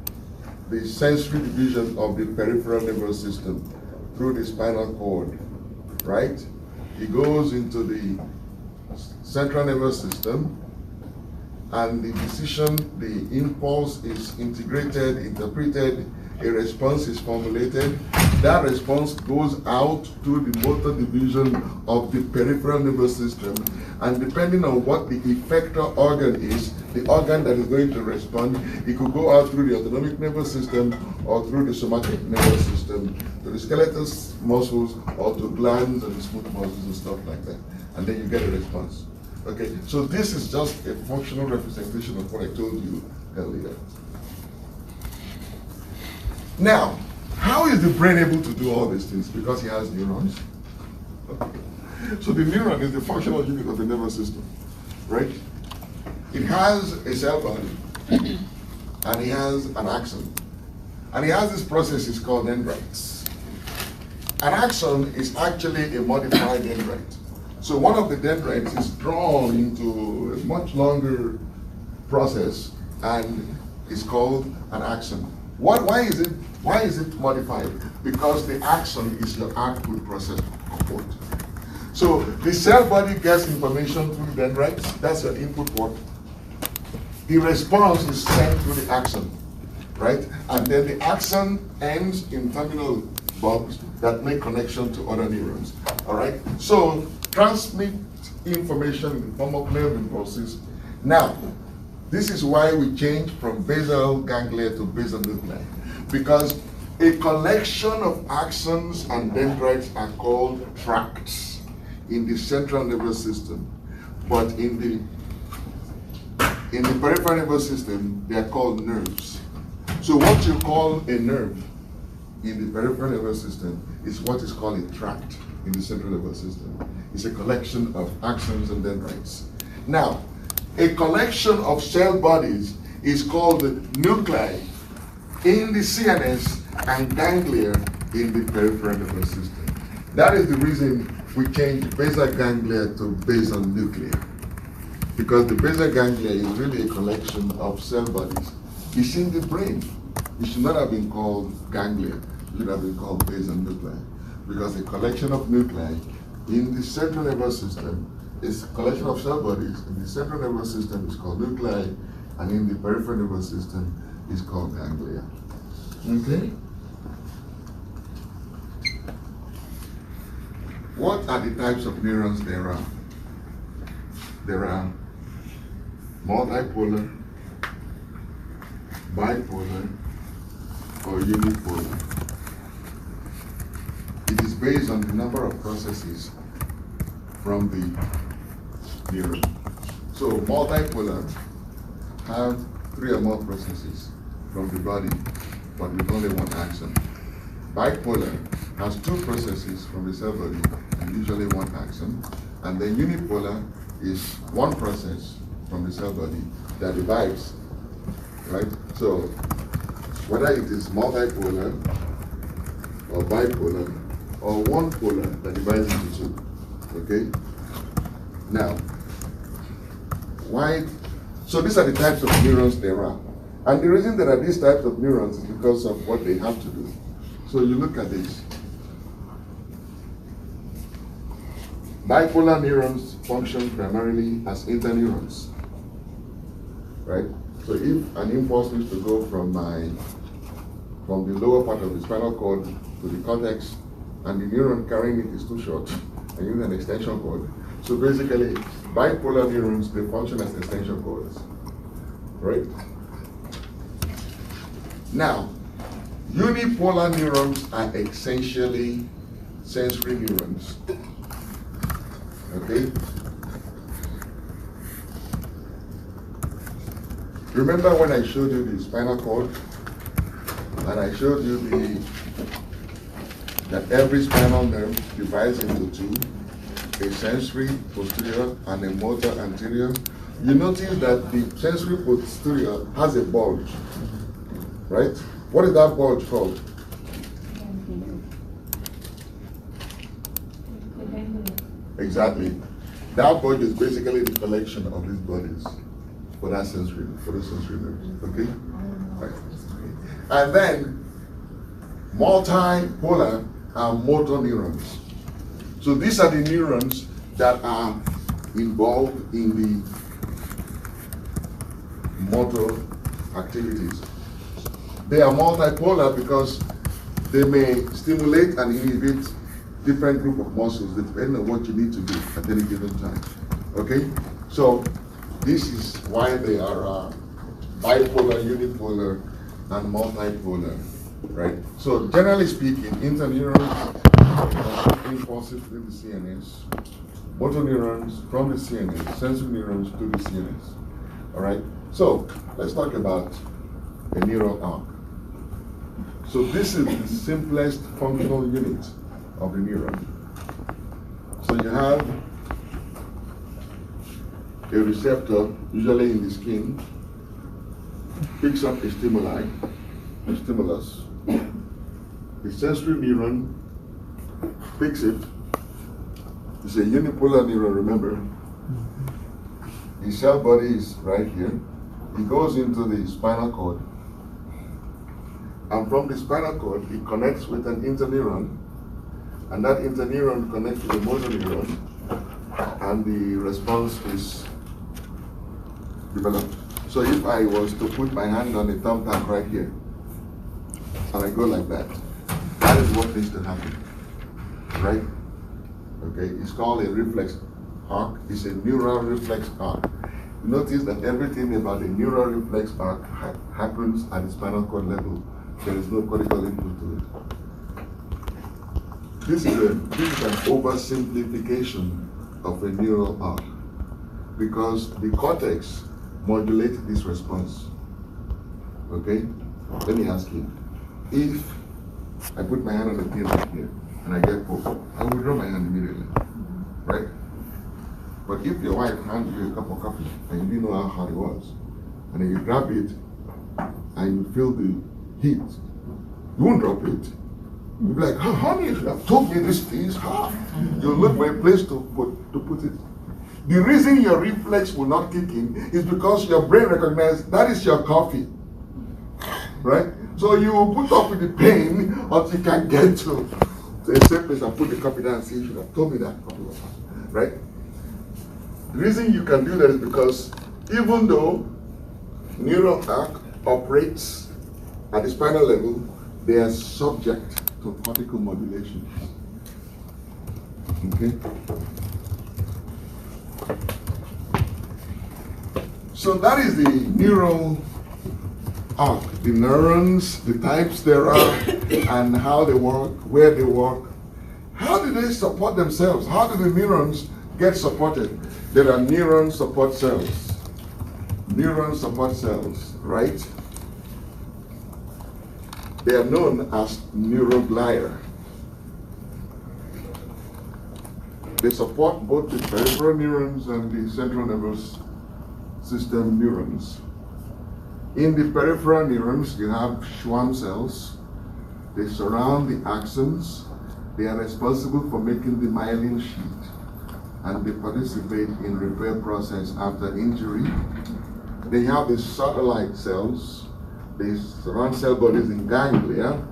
the sensory division of the peripheral nervous system, through the spinal cord, right? It goes into the central nervous system, and the decision, the impulse is integrated, interpreted, a response is formulated. That response goes out through the motor division of the peripheral nervous system, and depending on what the effector organ is, the organ that is going to respond, it could go out through the autonomic nervous system or through the somatic nervous system, to the skeletal muscles or to glands and the smooth muscles and stuff like that. And then you get a response. Okay, so this is just a functional representation of what I told you earlier. Now, how is the brain able to do all these things? Because it has neurons. So the neuron is the functional unit of the nervous system, right? It has a cell body, and it has an axon. And it has this process is called dendrites. An axon is actually a modified dendrite. So one of the dendrites is drawn into a much longer process and is called an axon. Why is it modified? Because the axon is your output process port. So the cell body gets information through the dendrites, that's your input port. The response is sent through the axon, right? And then the axon ends in terminal bulbs that make connection to other neurons, all right? So transmit information in the form of nerve impulses. Now, this is why we change from basal ganglia to basal nuclei, because a collection of axons and dendrites are called tracts in the central nervous system, but in the peripheral nervous system, they are called nerves. So what you call a nerve in the peripheral nervous system is what is called a tract in the central nervous system. It's a collection of axons and dendrites. Now, a collection of cell bodies is called nuclei in the CNS and ganglia in the peripheral nervous system. That is the reason we changed basal ganglia to basal nuclei, because the basal ganglia is really a collection of cell bodies. It's in the brain. It should not have been called ganglia. It should have been called basal nuclei, because a collection of nuclei in the central nervous system is a collection of cell bodies. In the central nervous system is called nuclei, and in the peripheral nervous system is called ganglia. Okay? What are the types of neurons there are? There are multipolar, bipolar, or unipolar. It is based on the number of processes from the neuron. So multipolar have 3 or more processes from the body, but with only one axon. Bipolar has 2 processes from the cell body and usually 1 axon. And then unipolar is 1 process from the cell body that divides, right? So whether it is multipolar or bipolar or 1 polar that divides into 2, okay? Now, why? So these are the types of neurons there are. And the reason there are these types of neurons is because of what they have to do. So you look at this. Bipolar neurons function primarily as interneurons, right? So if an impulse needs to go from the lower part of the spinal cord to the cortex, and the neuron carrying it is too short, and you need an extension cord. So basically, bipolar neurons, they function as extension cords, right? Now, unipolar neurons are essentially sensory neurons. Okay? Remember when I showed you the spinal cord? And I showed you that every spinal nerve divides into two, a sensory posterior and a motor anterior. You notice that the sensory posterior has a bulge, right? What is that bulge called? Exactly. That bulge is basically the collection of these bodies for the sensory nerves, okay? Right. And then multipolar are motor neurons. So these are the neurons that are involved in the motor activities. They are multipolar because they may stimulate and inhibit different group of muscles depending on what you need to do at any given time. Okay? So this is why they are bipolar, unipolar, and multipolar, right? So generally speaking, interneurons impulses through the CNS, motor neurons from the CNS, sensory neurons to the CNS. All right? So let's talk about a neural arc. So this is the simplest functional unit of the neuron. So you have a receptor, usually in the skin, picks up a stimuli, a stimulus. The sensory neuron picks it. It's a unipolar neuron, remember? The cell body is right here. It goes into the spinal cord. And from the spinal cord, it connects with an interneuron. And that interneuron connects to the motor neuron. And the response is developed. So if I was to put my hand on a thumbtack right here, and I go like that, that is what needs to happen, right? Okay, it's called a reflex arc. It's a neural reflex arc. Notice that everything about the neural reflex arc happens at the spinal cord level. There is no cortical input to it. This is an oversimplification of a neural arc because the cortex modulates this response. Okay? Let me ask you. If I put my hand on the pin right here and I get poked, I will draw my hand immediately. Right? But if your wife hands you a cup of coffee and you didn't know how hot it was, and then you grab it and you feel the heat, you won't drop it. You'll be like, oh, honey, you should have told me this thing is hot. You'll look for a place to put it. The reason your reflex will not kick in is because your brain recognizes that is your coffee. Right? So you will put up with the pain until you can get to a safe place and put the coffee down and say, you should have told me that coffee was hot. Right? The reason you can do that is because even though neural arc operates at the spinal level, they are subject to cortical modulation. Okay? So that is the neural arc, the neurons, the types there are, and how they work, where they work. How do they support themselves? How do the neurons get supported? There are neuron support cells. Neuron support cells, right? They are known as neuroglia. They support both the peripheral neurons and the central nervous system neurons. In the peripheral neurons, you have Schwann cells. They surround the axons. They are responsible for making the myelin sheath, and they participate in repair process after injury. They have the satellite cells. They surround cell bodies in ganglia.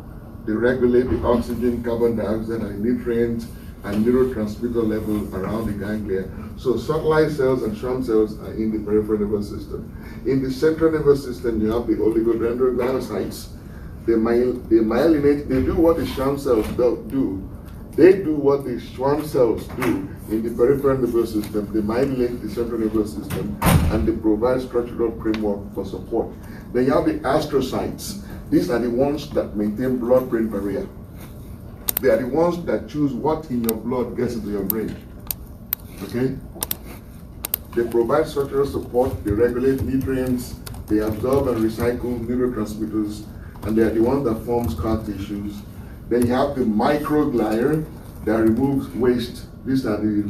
They regulate the oxygen, carbon dioxide, and nutrient and neurotransmitter level around the ganglia. So satellite cells and Schwann cells are in the peripheral nervous system. In the central nervous system, you have the oligodendrogliocytes. They myelinate. They do what the Schwann cells do. They do what the Schwann cells do in the peripheral nervous system. They myelinate the central nervous system, and they provide structural framework for support. Then you have the astrocytes. These are the ones that maintain blood-brain barrier. They are the ones that choose what in your blood gets into your brain. Okay? They provide structural support, they regulate nutrients, they absorb and recycle neurotransmitters, and they are the one that forms scar tissues. Then you have the microglia that removes waste. These are the,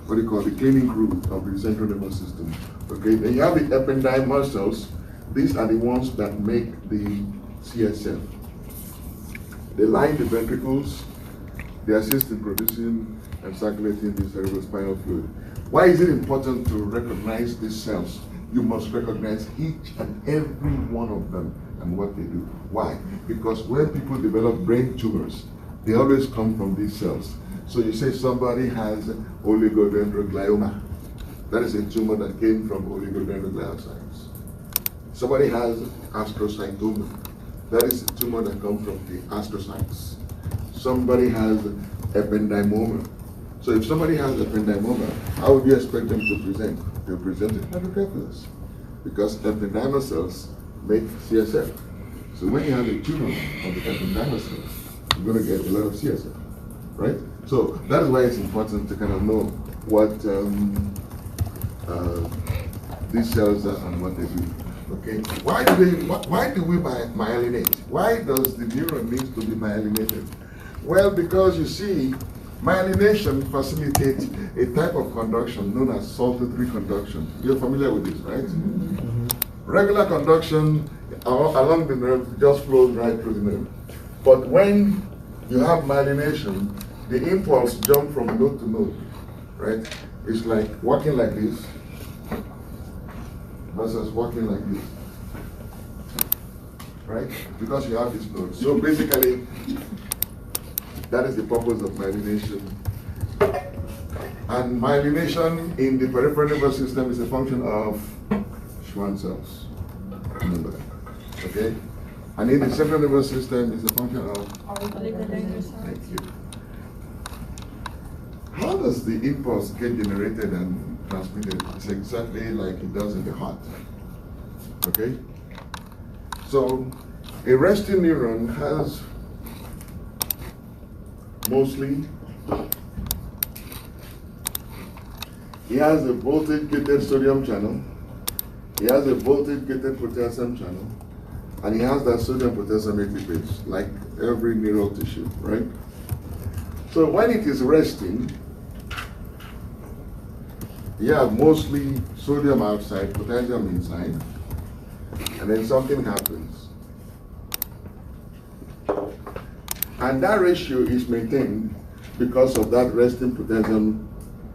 what do you call, the cleaning crew of the central nervous system. Okay, then you have the ependymal cells. These are the ones that make the CSF. They line the ventricles, they assist in producing and circulating the cerebrospinal fluid. Why is it important to recognize these cells? You must recognize each and every one of them and what they do. Why? Because when people develop brain tumors, they always come from these cells. So you say somebody has oligodendroglioma. That is a tumor that came from oligodendrogliocytes. Somebody has astrocytoma. That is a tumor that comes from the astrocytes. Somebody has ependymoma. So if somebody has ependymoma, how would you expect them to present? They'll present with hydrocephalus, because ependymal cells make CSF. So when you have a tumor of the ependymal cells, you're going to get a lot of CSF, right? So that is why it's important to kind of know what these cells are and what they do. Okay, why do we myelinate? Why does the neuron need to be myelinated? Well, because you see, myelination facilitates a type of conduction known as saltatory conduction. You're familiar with this, right? Mm-hmm. Regular conduction along the nerve just flows right through the nerve. But when you have myelination, the impulse jumps from node to node, right? It's like walking like this versus walking like this, right? Because you have this node. So basically, that is the purpose of myelination. And myelination in the peripheral nervous system is a function of Schwann cells. Remember that. Okay? And in the central nervous system is a function of Thank you. How does the impulse get generated and transmitted? It's exactly like it does in the heart. Okay? So a resting neuron has mostly, he has a voltage-gated sodium channel, he has a voltage-gated potassium channel, and he has that sodium-potassium ATPase, like every neural tissue, right? So when it is resting, you have mostly sodium outside, potassium inside, and then something happens. And that ratio is maintained because of that resting potassium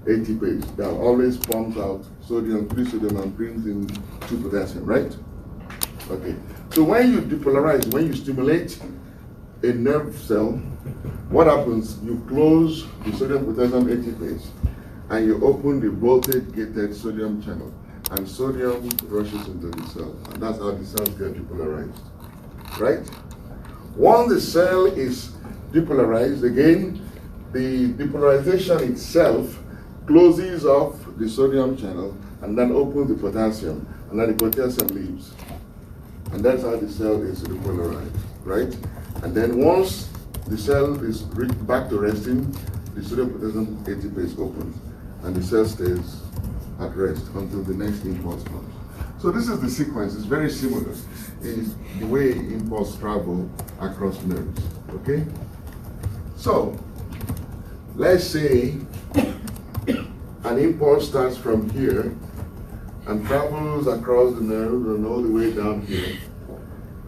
ATPase that always pumps out sodium, 3 sodium, and brings in 2 potassium, right? Okay. So when you depolarize, when you stimulate a nerve cell, what happens? You close the sodium potassium ATPase and you open the voltage-gated sodium channel, and sodium rushes into the cell, and that's how the cells get depolarized, right? Once the cell is depolarized, again, the depolarization itself closes off the sodium channel and then opens the potassium, and then the potassium leaves. And that's how the cell is repolarized, right? And then once the cell is back to resting, the sodium potassium ATPase opens, and the cell stays at rest until the next impulse comes. So this is the sequence. It's very similar in the way impulse travel across nerves, okay? So let's say an impulse starts from here and travels across the nerve and all the way down here,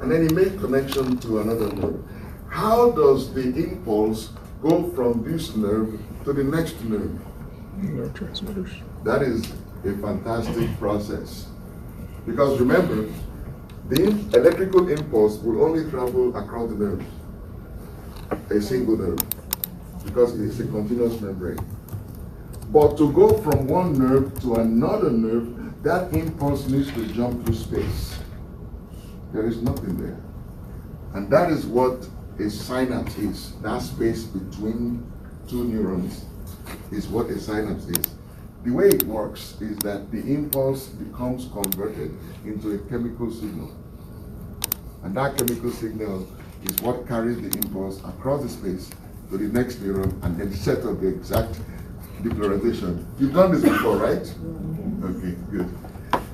and then it makes connection to another nerve. How does the impulse go from this nerve to the next nerve? Neurotransmitters. That is a fantastic process. Because remember, the electrical impulse will only travel across the nerve, a single nerve, because it's a continuous membrane. But to go from one nerve to another nerve, that impulse needs to jump through space. There is nothing there. And that is what a synapse is. That space between two neurons is what a synapse is. The way it works is that the impulse becomes converted into a chemical signal. And that chemical signal is what carries the impulse across the space to the next neuron and then set up the exact depolarization. You've done this before, right? Okay, good.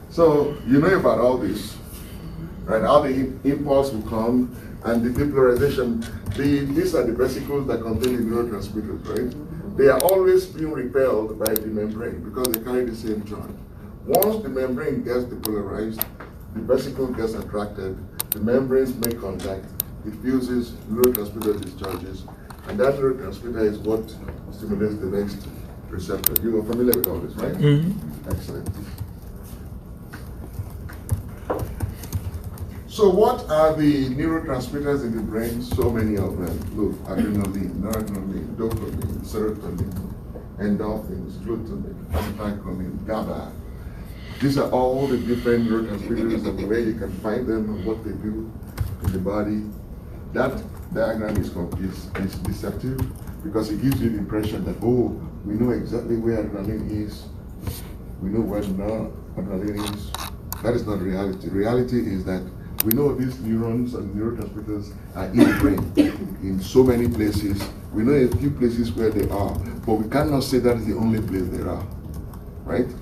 So you know about all this, right? How the impulse will come and the depolarization. These are the vesicles that contain the neurotransmitters, right? They are always being repelled by the membrane because they carry the same charge. Once the membrane gets depolarized, the vesicle gets attracted, the membranes make contact, it fuses, neurotransmitter discharges, and that neurotransmitter is what stimulates the next receptor. You are familiar with all this, right? Mm-hmm. Excellent. So what are the neurotransmitters in the brain? So many of them. Look, adrenaline, noradrenaline, dopamine, serotonin, endorphins, glutamine, acetylcholine, GABA. These are all the different neurotransmitters and the way you can find them and what they do in the body. That diagram is deceptive because it gives you the impression that, oh, we know exactly where adrenaline is. We know where noradrenaline is. That is not reality. Reality is that we know these neurons and neurotransmitters are in the brain in so many places. We know a few places where they are, but we cannot say that is the only place they are, right?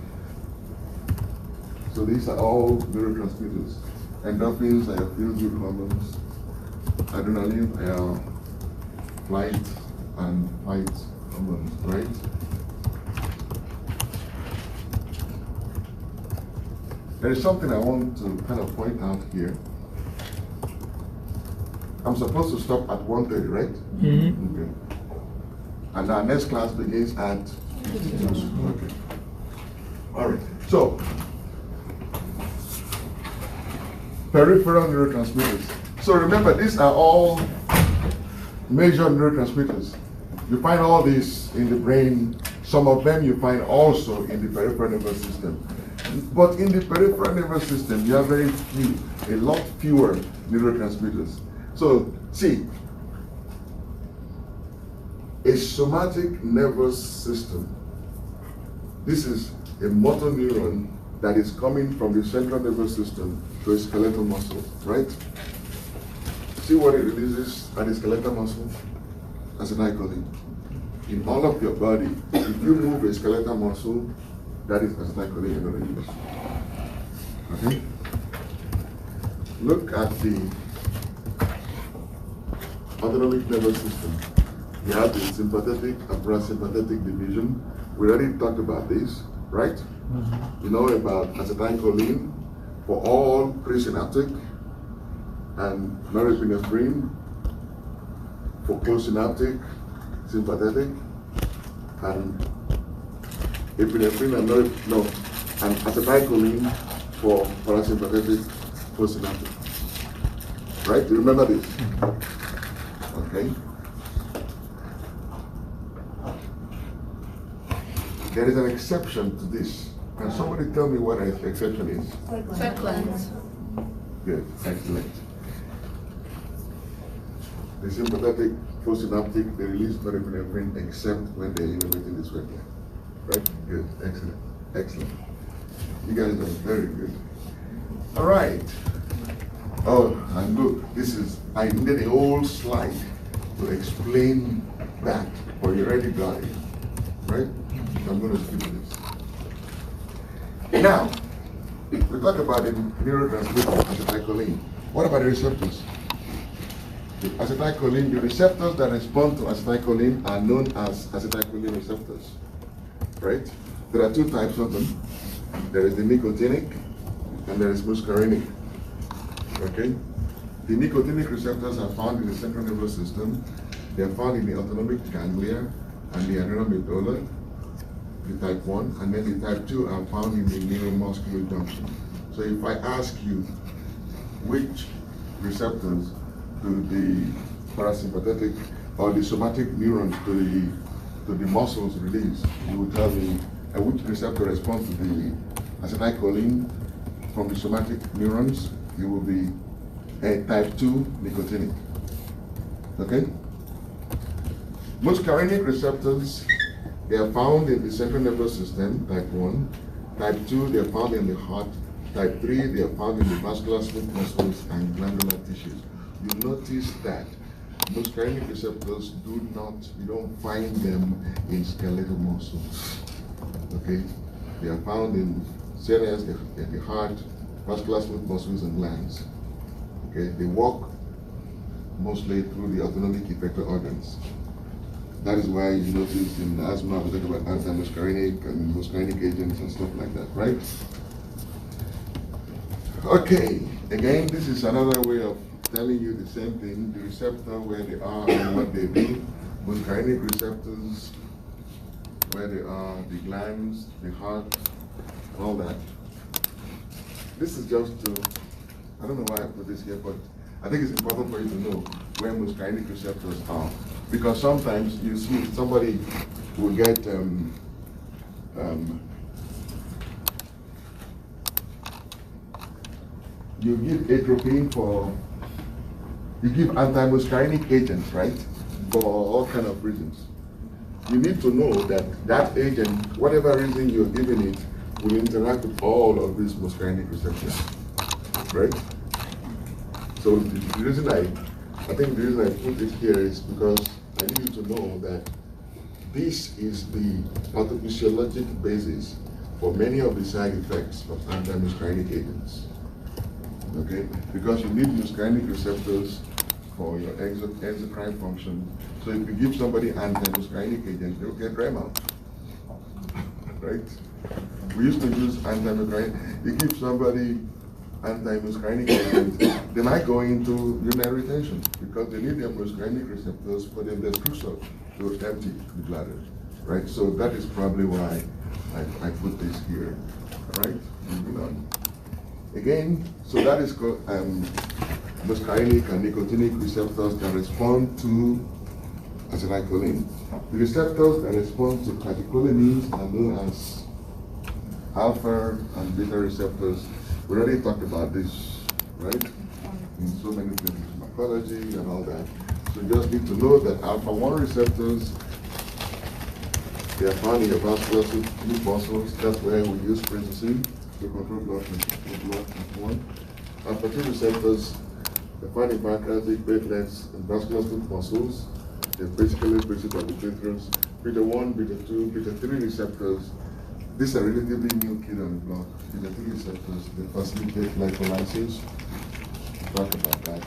So these are all neurotransmitters. Endorphins are feel-good hormones. Adrenaline are flight and fight hormones, right? There is something I want to kind of point out here. I'm supposed to stop at 1:30, right? Mm-hmm. Okay. And our next class begins at 2. Okay. All right. So, peripheral neurotransmitters. So remember, these are all major neurotransmitters. You find all these in the brain. Some of them you find also in the peripheral nervous system. But in the peripheral nervous system, you have very few, a lot fewer neurotransmitters. So, see, a somatic nervous system, this is a motor neuron that is coming from the central nervous system to a skeletal muscle, right? See what it releases at the skeletal muscle? Acetylcholine. In all of your body, if you move a skeletal muscle, that is acetylcholine you're going to use. Okay? Look at the autonomic nervous system. You have the sympathetic and parasympathetic division. We already talked about this, right? Mm-hmm. You know about acetylcholine for all presynaptic and norepinephrine for postsynaptic, sympathetic, and epinephrine and acetylcholine for parasympathetic, postsynaptic. Right? You remember this? Okay. There is an exception to this. Can somebody tell me what an exception is? Circlins. Good, excellent. The sympathetic, postsynaptic, they release norepinephrine except when they're innervating this way. Right? Good, excellent, excellent. You guys are very good. All right. Oh, and look, I needed a whole slide to explain that, but you already got it, right? I'm going to skip this. Now, we talk about the neurotransmitter acetylcholine. What about the receptors? The acetylcholine, the receptors that respond to acetylcholine are known as acetylcholine receptors, right? There are 2 types of them. There is the nicotinic and there is muscarinic, okay? The nicotinic receptors are found in the central nervous system. They are found in the autonomic ganglia and the adrenal medulla, the type 1, and then the type 2 are found in the neuromuscular junction. So if I ask you which receptors do the parasympathetic or the somatic neurons to the muscles release, you will tell me which receptor responds to the acetylcholine from the somatic neurons. You will be a type 2 nicotinic. Okay? Muscarinic receptors, they are found in the central nervous system, type 1. Type 2, they are found in the heart Type 3, they are found in the vascular smooth muscles and glandular tissues. You notice that muscarinic receptors you don't find them in skeletal muscles. Okay? They are found in CNS, the heart, vascular smooth muscles, and glands. Okay? They walk mostly through the autonomic effector organs. That is why you notice in asthma, we talk about anti-muscarinic and muscarinic agents and stuff like that, right? Okay, again, this is another way of telling you the same thing, the receptor, where they are and what they do. Muscarinic receptors, where they are, the glands, the heart, all that. This is just to, I don't know why I put this here, but I think it's important for you to know where muscarinic receptors are. Because sometimes you see somebody will get you give atropine you give anti-muscarinic agents, right? For all kind of reasons. You need to know that that agent, whatever reason you're giving it, will interact with all of these muscarinic receptors, right? So the reason I think the reason I put it here is because I need you to know that this is the pathophysiologic basis for many of the side effects of anti-muscarinic agents. Okay? Because you need muscarinic receptors for your exocrine function. So if you give somebody anti-muscarinic agent, they'll get dry mouth. Right? We used to use anti-muscarinic. You give somebody anti-muscarinic agent, they might go into urinary retention because they need their muscarinic receptors for them to crucial to empty the bladder. Right? So that is probably why I put this here. All right? Moving on. Again, so that is called muscarinic and nicotinic receptors that respond to acetylcholine. The receptors that respond to catecholamines are known as alpha and beta receptors. We already talked about this, right? In so many things, pharmacology and all that. So you just need to know that alpha-1 receptors, they are found in your vascular smooth muscles. That's where we use prednisone to control blood pressure. Alpha-2 receptors, they're found in pancreatic platelets and vascular smooth muscles. They're basically principal arbitrators. Beta-1, beta-2, beta-3 receptors. These are relatively new kids on the block. Beta-3 receptors, they facilitate lipolysis. We'll talk about that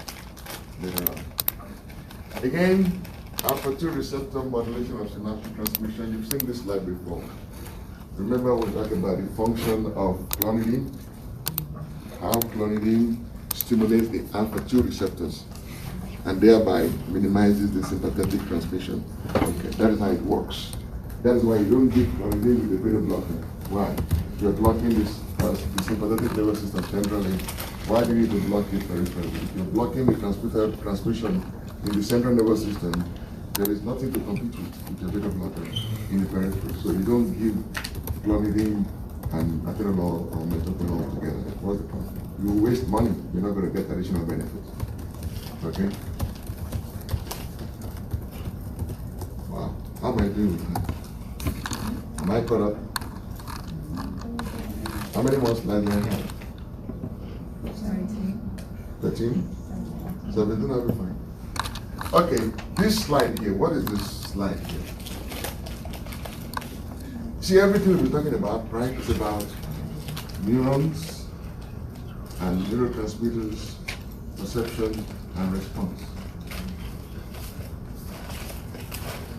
later on. Again, alpha-2 receptor modulation of synaptic transmission. You've seen this slide before. Remember we talked about the function of clonidine, how clonidine stimulates the alpha-2 receptors and thereby minimizes the sympathetic transmission. Okay, that is how it works. That is why you don't give clonidine with a beta blocker. Why? You're blocking this the sympathetic nervous system centrally. Why do you need to block it peripherally? If you're blocking the transmission in the central nervous system, there is nothing to compete with your beta blocker in the periphery. So you don't give clonidine and atenolol or metoprolol together. What's the point? You waste money. You're not going to get additional benefits. Okay? Wow. How am I doing with that? Am I caught up? How many more slides do I have? 13? 17, I'll be fine. Okay, this slide here, what is this slide here? See, everything we're talking about, right, is about neurons and neurotransmitters, perception and response.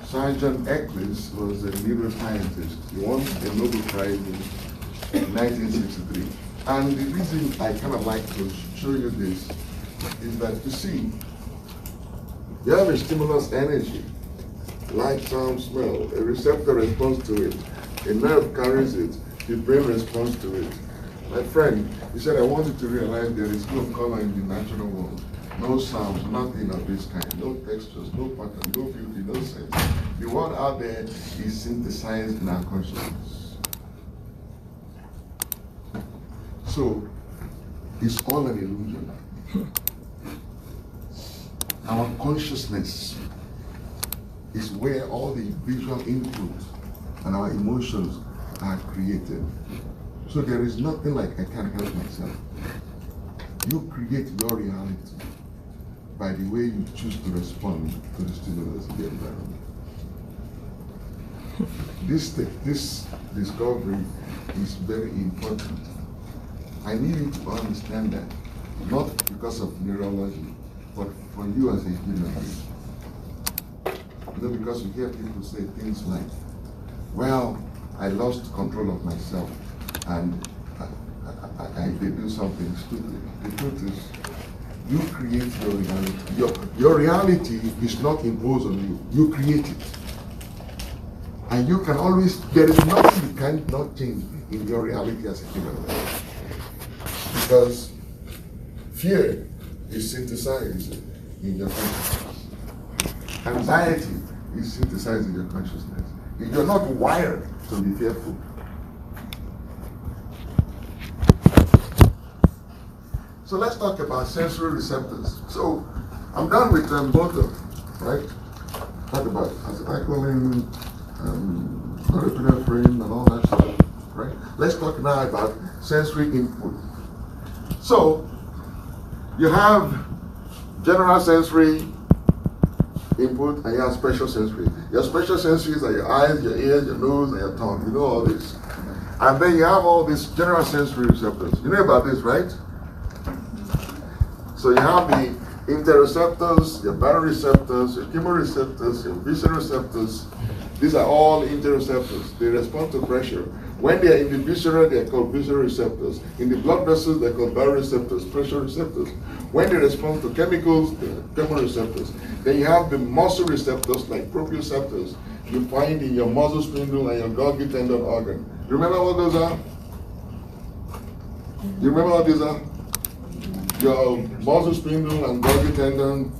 Sergeant Eccles was a neuroscientist. He won a Nobel Prize in 1963. And the reason I kind of like to show you this is that you see, you have a stimulus energy, light, sound, smell. A receptor responds to it. A nerve carries it. The brain responds to it. My friend, he said, I want you to realize there is no color in the natural world. No sounds, nothing of this kind. No textures, no pattern, no beauty, no sense. The world out there is synthesized in our consciousness. So, it's all an illusion. Our consciousness is where all the visual input and our emotions are created. So So there is nothing like I can't help myself. You create your reality by the way you choose to respond to the stimulus in the environment. This discovery is very important. I need you to understand that, not because of neurology, but for you as a human being. Because you hear people say things like, well, I lost control of myself and I did do something stupid. The truth is, you create your reality. Your reality is not imposed on you. You create it. And you can always, there is nothing you cannot change in your reality as a human being. Because fear is synthesized in your consciousness. Anxiety is synthesized in your consciousness. If you're not wired to be fearful. So let's talk about sensory receptors. So I'm done with motor, right? Talk about acetylcholine, norepinephrine, and all that stuff, right? Let's talk now about sensory input. So you have general sensory input and you have special sensory. Your special sensories are your eyes, your ears, your nose, and your tongue. You know all this. And then you have all these general sensory receptors. You know about this, right? So you have the interoceptors, your baroreceptors, your chemoreceptors, your visceroreceptors. These are all interoceptors. They respond to pressure. When they are in the viscera, they are called visceroreceptors. In the blood vessels, they are called baroreceptors, pressure receptors. When they respond to chemicals, they are chemoreceptors. Then you have the muscle receptors, like proprioceptors. You find in your muscle spindle and your Golgi tendon organ. You remember what those are? You remember what these are? Your muscle spindle and Golgi tendon.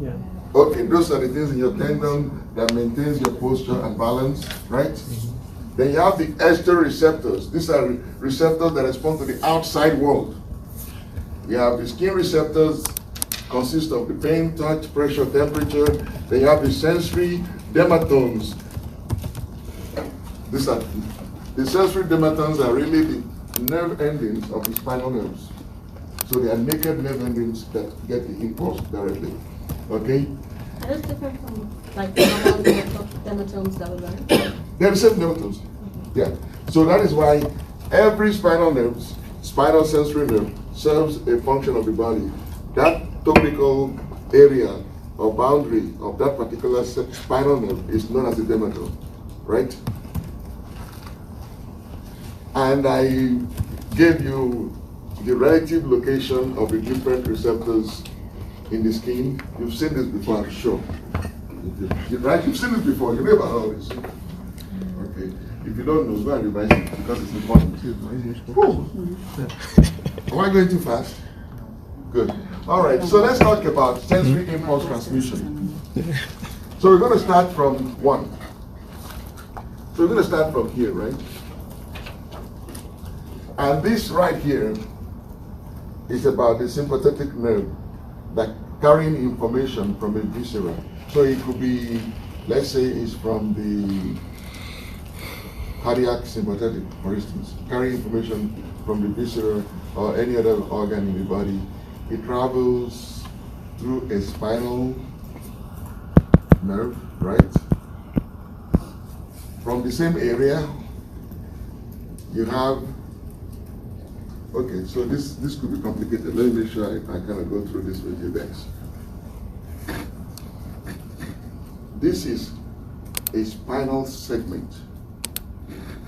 Yeah. Okay, those are the things in your tendon that maintains your posture and balance, right? Then you have the esteroreceptors. These are receptors that respond to the outside world. You have the skin receptors, consist of the pain, touch, pressure, temperature. Then you have the sensory dermatomes. These are the sensory dermatomes are really the nerve endings of the spinal nerves. So they are naked nerve endings that get the impulse directly. Okay? Are those different from like the normal dermatomes that we learned? They're the same dermatomes. Yeah. So that is why every spinal nerve, spinal sensory nerve, serves a function of the body. That topical area or boundary of that particular spinal nerve is known as a dermatome, right? And I gave you the relative location of the different receptors in the skin. You've seen this before, I'm sure. Right? You've seen this before. You know about all this. Okay. If you don't know, go and revise it because it's important. Am I going too fast? Good. All right. So let's talk about sensory impulse transmission. So we're going to start from one. So we're going to start from here, right? And this right here is about the sympathetic nerve that carrying information from a viscera. So it could be, let's say it's from the cardiac sympathetic, for instance, carrying information from the viscera or any other organ in the body. It travels through a spinal nerve, right? From the same area, you have, okay, so this could be complicated. Let me make sure I kind of go through this with you guys. This is a spinal segment,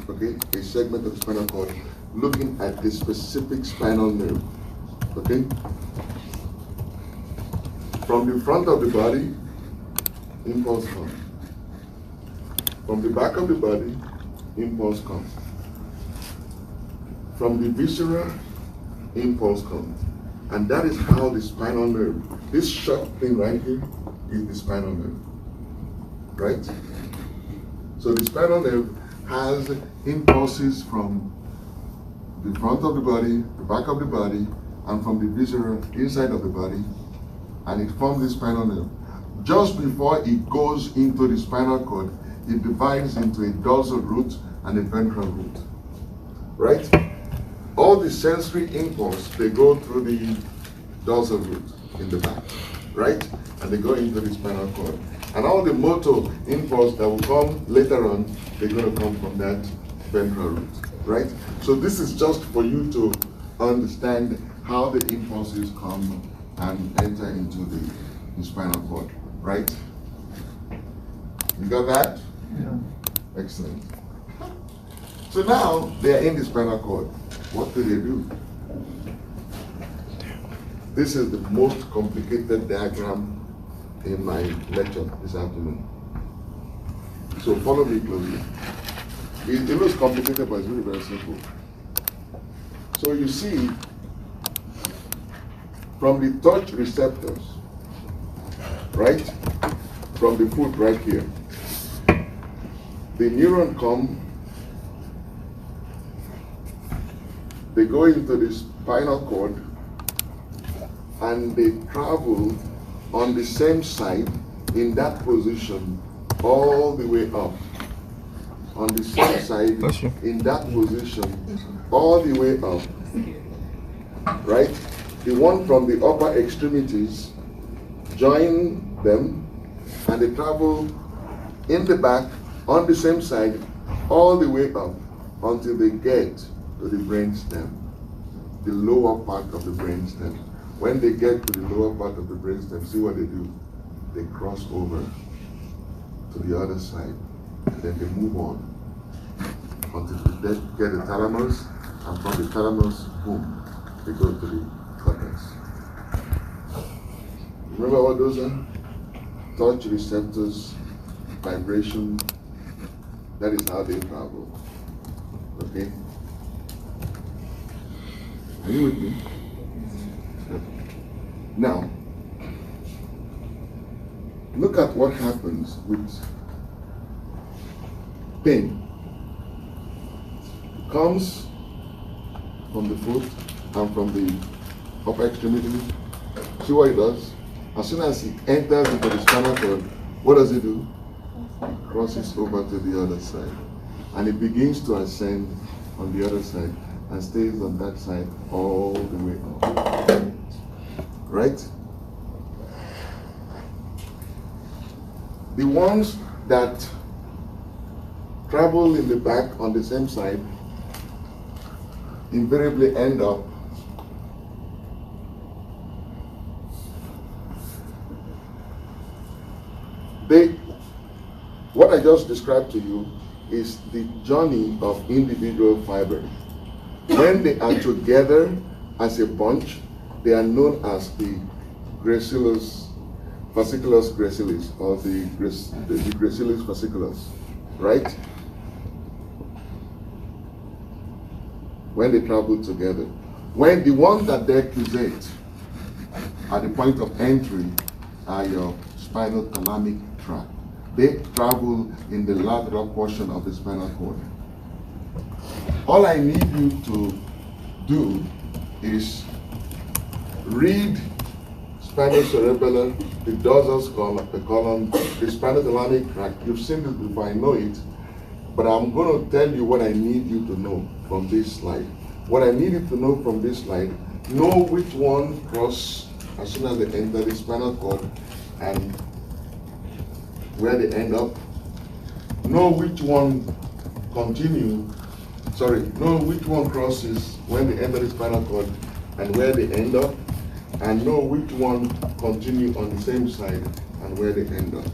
okay? A segment of the spinal cord looking at the specific spinal nerve, okay? From the front of the body, impulse comes. From the back of the body, impulse comes. From the viscera, impulse comes. And that is how the spinal nerve, this short thing right here is the spinal nerve, right? So the spinal nerve has impulses from the front of the body, the back of the body, and from the viscera inside of the body, and it forms the spinal nerve. Just before it goes into the spinal cord, it divides into a dorsal root and a ventral root, right? all the sensory impulse, they go through the dorsal root in the back, right? And they go into the spinal cord. And all the motor impulse that will come later on, they're going to come from that ventral root, right? So this is just for you to understand how the impulses come and enter into the spinal cord, right? You got that? Yeah. Excellent. So now they are in the spinal cord. What do? This is the most complicated diagram in my lecture this afternoon. So follow me closely. It looks complicated, but it's really very simple. So you see, from the touch receptors, right, from the foot right here, the neuron come, they go into the spinal cord, and they travel on the same side in that position all the way up. On the same side in that position all the way up. Right? The one from the upper extremities join them, and they travel in the back on the same side all the way up until they get to the brain stem, the lower part of the brain stem. When they get to the lower part of the brain stem, see what they do? They cross over to the other side, and then they move on until they get the thalamus, and from the thalamus, boom, they go to the cortex. Remember what those are? Touch receptors, vibration. That is how they travel. Okay? Are you with me? Now, look at what happens with pain. It comes from the foot and from the upper extremity. See what it does? As soon as it enters into the spinal cord, what does it do? It crosses over to the other side. And it begins to ascend on the other side and stays on that side all the way up. Right? The ones that travel in the back on the same side invariably end up what I just described to you is the journey of individual fibers. When they are together as a bunch, they are known as the gracilis, fasciculus gracilis, or the gracilis fasciculus, right? When they travel together. When the ones that they accusate at the point of entry are your spinal thalamic tract. They travel in the lateral portion of the spinal cord. All I need you to do is read spinocerebellar, the dorsal column, the spinal thalamic tract. You've seen this before, I know it, but I'm going to tell you what I need you to know from this slide. What I need you to know from this slide, know which one cross as soon as they enter the spinal cord and where they end up. Know which one know which one crosses when they enter the spinal cord and where they end up, and know which one continue on the same side and where they end up.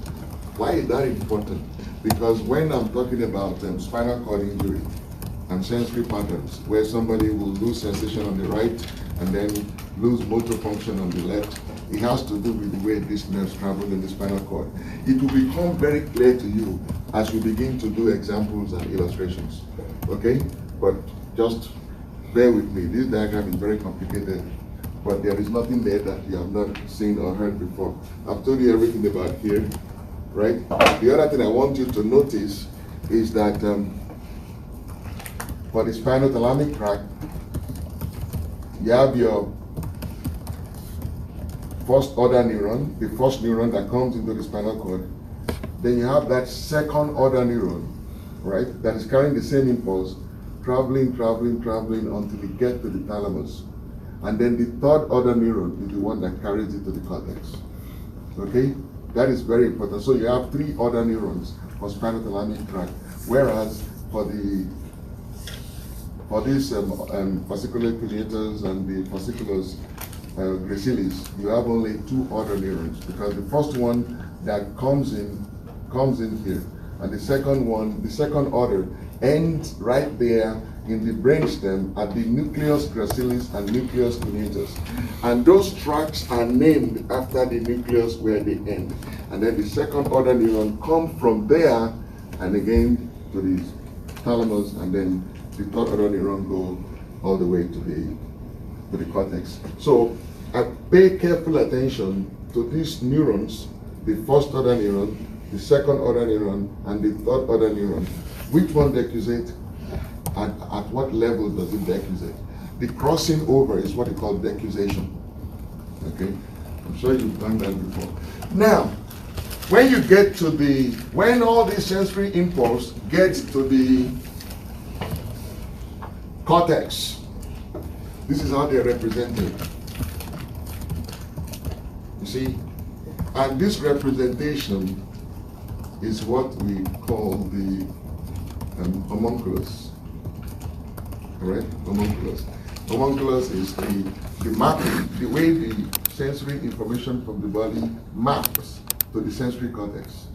Why is that important? Because when I'm talking about spinal cord injury and sensory patterns, where somebody will lose sensation on the right and then lose motor function on the left, it has to do with the way these nerves travel in the spinal cord. It will become very clear to you as we begin to do examples and illustrations. Okay? But just bear with me. This diagram is very complicated, but there is nothing there that you have not seen or heard before. I've told you everything about here, right? The other thing I want you to notice is that for the spinal thalamic tract, you have your first order neuron, the first neuron that comes into the spinal cord. Then you have that second order neuron, right, that is carrying the same impulse, traveling until it gets to the thalamus. And then the third other neuron is the one that carries it to the cortex. Okay? That is very important. So you have 3 other neurons for spinal thalamic tract, whereas for these fasciculate cuneators and the fasciculus gracilis, you have only 2 other neurons, because the first one that comes in here, and the second one, the second order, ends right there in the brainstem at the nucleus gracilis and nucleus cuneatus. And those tracts are named after the nucleus where they end. And then the second order neuron come from there and again to the thalamus, and then the third order neuron go all the way to the cortex. So pay careful attention to these neurons, the first order neuron, the second order neuron, and the third order neuron. Which one decusate? At what level does it decusate? The crossing over is what we call decusation. Okay? I'm sure you've done that before. Now, when you get to when all these sensory impulse gets to the cortex, this is how they're represented. You see? And this representation is what we call the homunculus. Correct? Homunculus. Homunculus is the mapping, the way the sensory information from the body maps to the sensory cortex.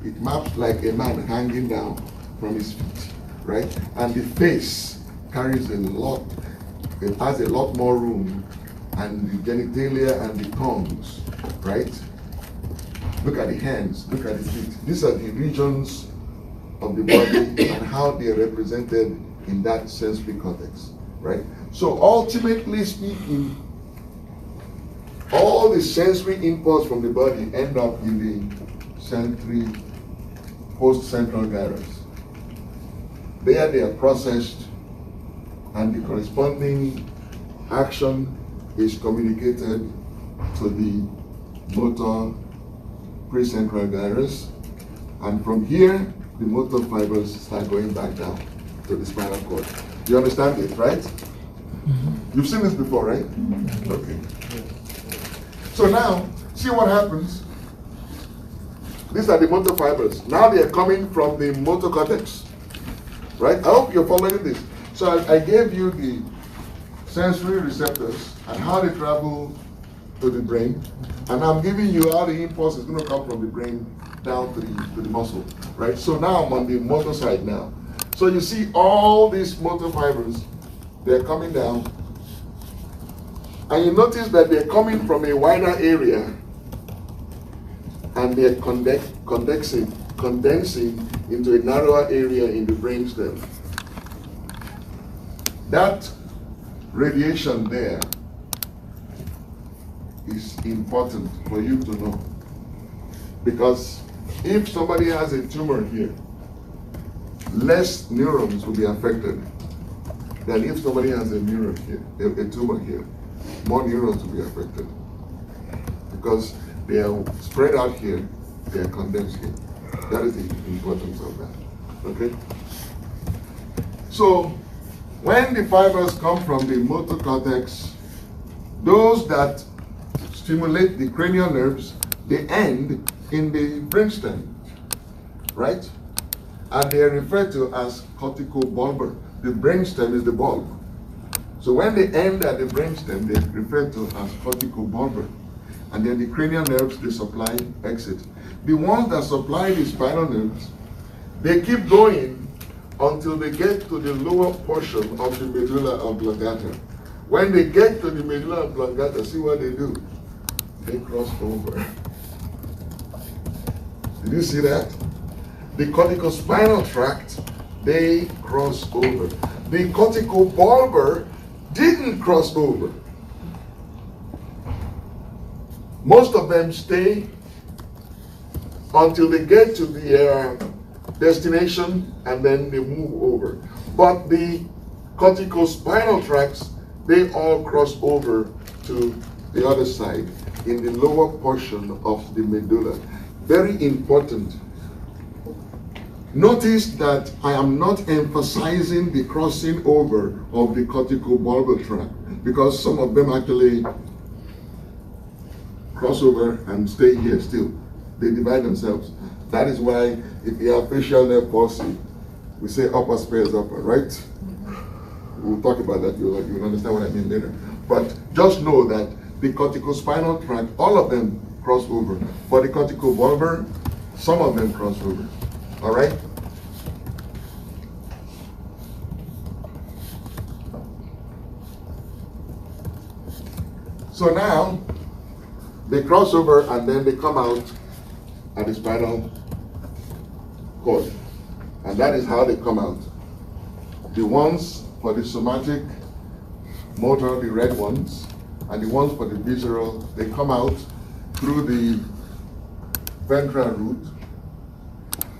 It maps like a man hanging down from his feet, right? And the face carries it has a lot more room, and the genitalia and the tongues, right? Look at the hands, look at the feet. These are the regions of the body and how they are represented in that sensory cortex, right? So ultimately speaking, all the sensory impulse from the body end up in the post-central gyrus. There they are processed, and the corresponding action is communicated to the motor precentral gyrus, and from here the motor fibers start going back down to the spinal cord. You understand it, right? Mm-hmm. You've seen this before, right? Mm-hmm. Okay. So now, see what happens. These are the motor fibers. Now they are coming from the motor cortex, right? I hope you're following this. So I gave you the sensory receptors and how they travel to the brain, and I'm giving you how the impulse is going to come from the brain down to the muscle, right? So now I'm on the motor side now. So you see all these motor fibers, they're coming down, and you notice that they're coming from a wider area, and they're condensing into a narrower area in the brainstem. That radiation there is important for you to know, because if somebody has a tumor here, less neurons will be affected than if somebody has a tumor here. More neurons will be affected because they are spread out here, they are condensed here. That is the importance of that. Okay? So when the fibers come from the motor cortex, those that stimulate the cranial nerves, they end in the brainstem, right? And they are referred to as corticobulbar. The brainstem is the bulb. So when they end at the brainstem, they are referred to as corticobulbar. And then the cranial nerves, they supply exit. The ones that supply the spinal nerves, they keep going until they get to the lower portion of the medulla oblongata. When they get to the medulla oblongata, see what they do? They cross over. Did you see that? The corticospinal tract, they cross over. The corticobulbar didn't cross over. Most of them stay until they get to their destination, and then they move over. But the corticospinal tracts, they all cross over to the other side in the lower portion of the medulla. Very important. Notice that I am not emphasizing the crossing over of the cortical bulbar tract, because some of them actually cross over and stay here still. They divide themselves. That is why if you have facial nerve palsy, we say upper spares upper, right? We'll talk about that. You'll understand what I mean later. But just know that the corticospinal tract, all of them cross over. For the cortical bulbar, some of them cross over. All right? So now, they cross over and then they come out at the spinal cord. And that is how they come out. The ones for the somatic motor, the red ones, and the ones for the visceral, they come out through the ventral root.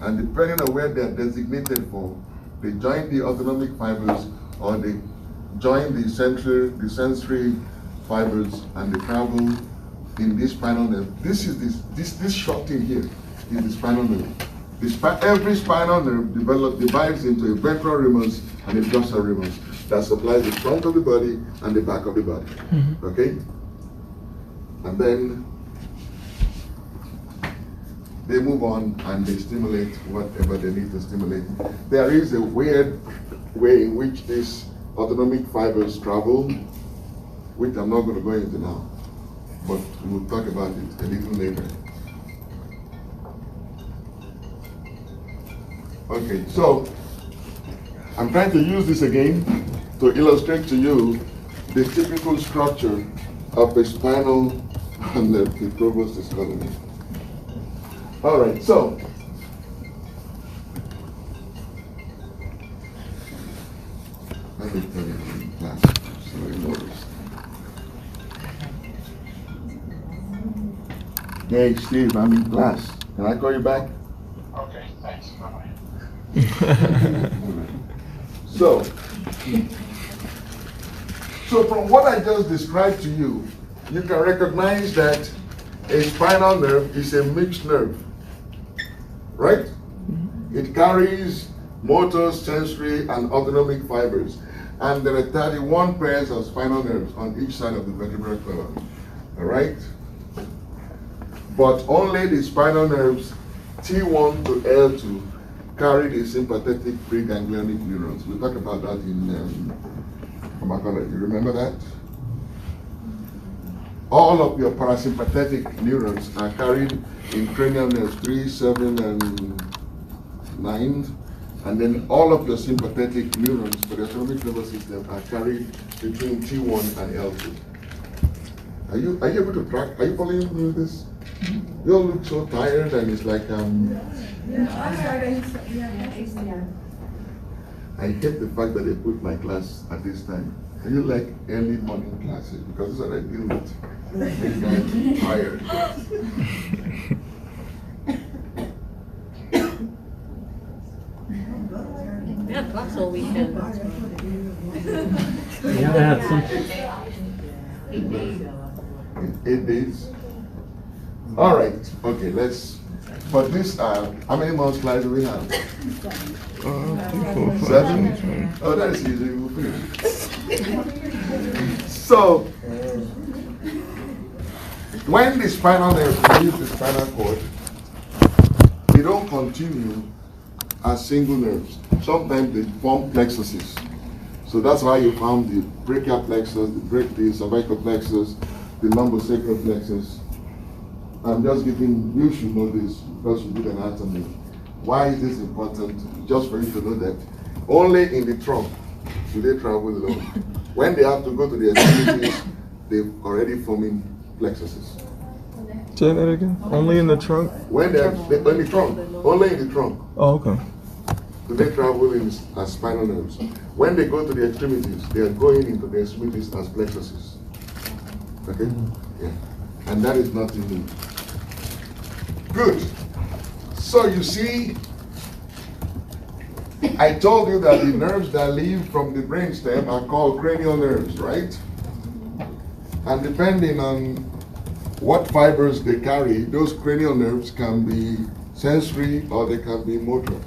And depending on where they are designated for, they join the autonomic fibers or they join the sensory fibers and they travel in this spinal nerve. This short thing here is the spinal nerve. Every spinal nerve divides into a ventral ramus and a dorsal ramus that supplies the front of the body and the back of the body. Mm-hmm. Okay? And then they move on and they stimulate whatever they need to stimulate. There is a weird way in which these autonomic fibers travel, which I'm not going to go into now, but we'll talk about it a little later. Okay, so I'm trying to use this again to illustrate to you the typical structure of a spinal nerve. The provost is calling me. All right, so let me tell you in class so you notice. Hey, Steve, I'm in class. Can I call you back? Okay, thanks. Bye-bye. So from what I just described to you, you can recognize that a spinal nerve is a mixed nerve, right? It carries motor, sensory, and autonomic fibers. And there are 31 pairs of spinal nerves on each side of the vertebral column, all right? But only the spinal nerves T1 to L2 carry the sympathetic preganglionic neurons. We'll talk about that in pharmacology. Remember that? All of your parasympathetic neurons are carried in cranial nerves 3, 7, and 9. And then all of your sympathetic neurons for the autonomic nervous system are carried between T1 and L2. Are you able to track? Are you following me with this? You all look so tired and it's like I hate the fact that they put my class at this time. I you like early morning classes because this is what I deal with. I'm tired. We had class all weekend. Yeah, I had some. 8 days. All right. Okay. Let's. For this, how many more slides do we have? 7. Oh, that is easy. We'll finish. So, when the spinal nerve leaves the spinal cord, they don't continue as single nerves. Sometimes they form plexuses. So that's why you found the brachial plexus, the cervical plexus, the lumbosacral plexus. I'm just giving, you should know this because you did anatomy. Why is this important? Just for you to know that only in the trunk do they travel alone. When they have to go to the extremities, they're already forming plexuses. Say that again? Only in the trunk? When they're in the trunk, only in the trunk. Oh, okay. Do they travel as spinal nerves. When they go to the extremities, they are going into the extremities as plexuses. Okay? Yeah. And that is nothing new. Good. So you see, I told you that the nerves that leave from the brainstem are called cranial nerves, right? And depending on what fibers they carry, those cranial nerves can be sensory or they can be motor.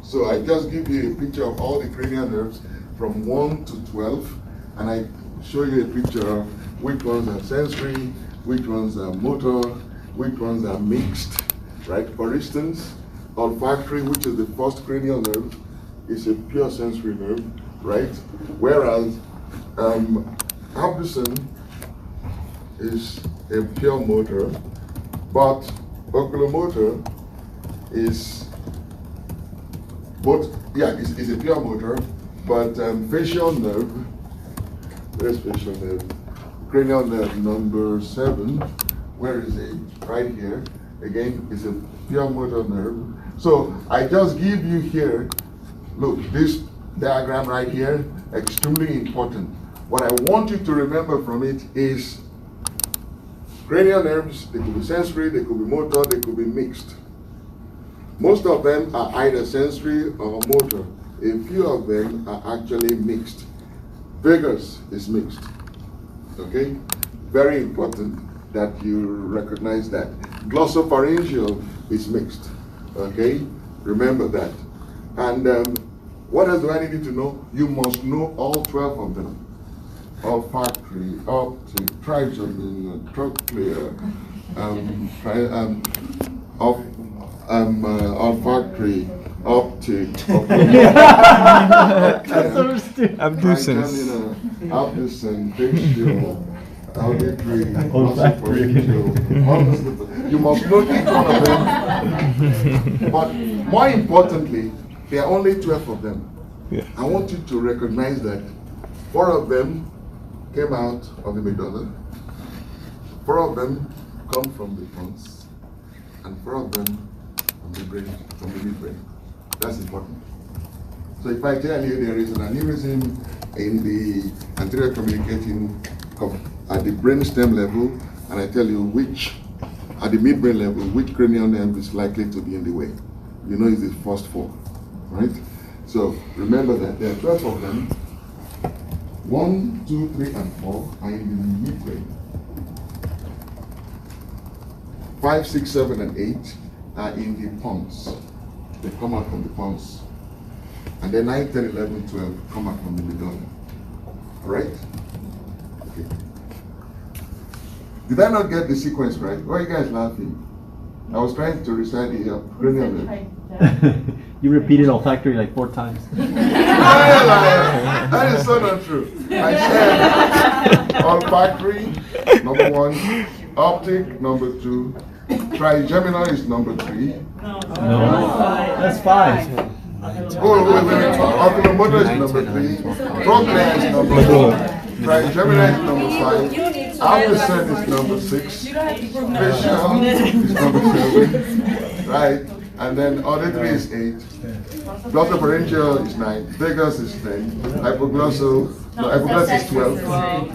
So I just give you a picture of all the cranial nerves from 1 to 12, and I show you a picture of which ones are sensory, which ones are motor, which ones are mixed, right? For instance, olfactory, which is the first cranial nerve, is a pure sensory nerve, right? Whereas abduction is a pure motor, but oculomotor is both, is a pure motor, but facial nerve, where's facial nerve? Cranial nerve number 7, where is it? Right here. Again, it's a pure motor nerve. So I just give you here, look, this diagram right here, extremely important. What I want you to remember from it is cranial nerves, they could be sensory, they could be motor, they could be mixed. Most of them are either sensory or motor. A few of them are actually mixed. Vagus is mixed. Okay? Very important that you recognize that. Glossopharyngeal is mixed. Okay? Remember that. And what else do I need you to know? You must know all 12 of them. Olfactory, optic, trigeminal, trochlear, olfactory, optic, Abducens. abducent, facial, auditory, glossopharyngeal. You must know each one of them. But more importantly, there are only 12 of them. Yeah. I want you to recognize that 4 of them came out of the medulla, 4 of them come from the pons, and 4 of them from the brain, from the midbrain. That's important. So if I tell you there is an aneurysm in the anterior communicating at the brainstem level, and I tell you which, at the midbrain level, which cranial nerve is likely to be in the way, you know it's the first 4, right? So remember that there are 12 of them. 1, 2, 3, and 4 are in the midbrain. 5, 6, 7, and 8 are in the pons. They come out from the pons. And then 9, 10, 11, 12 come out from the medulla. All right? Okay. Did I not get the sequence right? Why are you guys laughing? I was trying to recite the cranial nerve. You repeated olfactory like 4 times. That is so not true. I said olfactory, number 1, optic, number 2, trigeminal is number 3. No, that's 5. Wait. Oculomotor is number 3, trochlea is number 4, trigeminal is number 5, abducent is number 6, facial is number 7, right? And then auditory is 8, glossopharyngeal is 9, vagus is 10, hypoglossal is 12,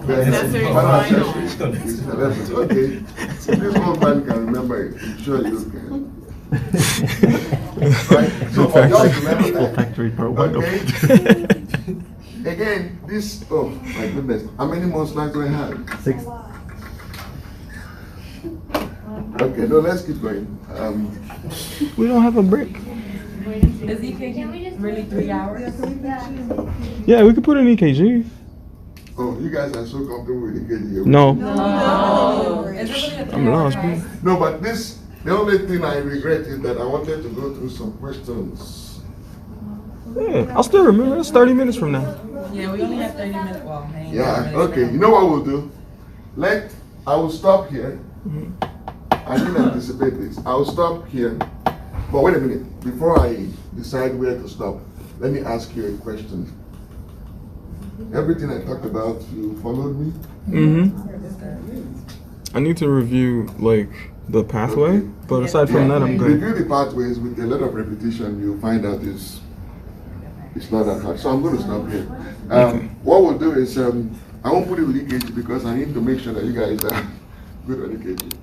then final accessory is 11. Okay, if this whole man can remember it, I'm sure you can. Right? So just remember that. Olfactory part 1. Okay? Again, this, oh my goodness, how many more slides do I have? 6. Okay, no, let's keep going. We don't have a break. Is EKG really 3 hours? Yeah, we could put an EKG. Oh, you guys are so comfortable with the KG. No. No. Is it really a I'm lost, man. No, but this, the only thing I regret is that I wanted to go through some questions. Yeah, I'll still remember. It's 30 minutes from now. Yeah, we only have 30 minutes. Well, Yeah, okay. You know what we'll do? I will stop here. I didn't anticipate this. I'll stop here. But wait a minute. Before I decide where to stop, let me ask you a question. Everything I talked about, you followed me? I need to review, like, the pathway, Okay. but aside from that, I'm good. Review the pathways with a lot of repetition. You'll find out it's not that hard. So I'm going to stop here. What we'll do is, I won't put it with EKG because I need to make sure that you guys are good on EKG.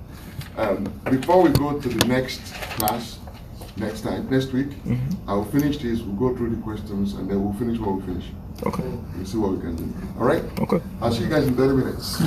Before we go to the next class, next week, I'll finish this, we'll go through the questions, and then we'll finish what we finish. Okay. We'll see what we can do. All right? Okay. I'll see you guys in 30 minutes.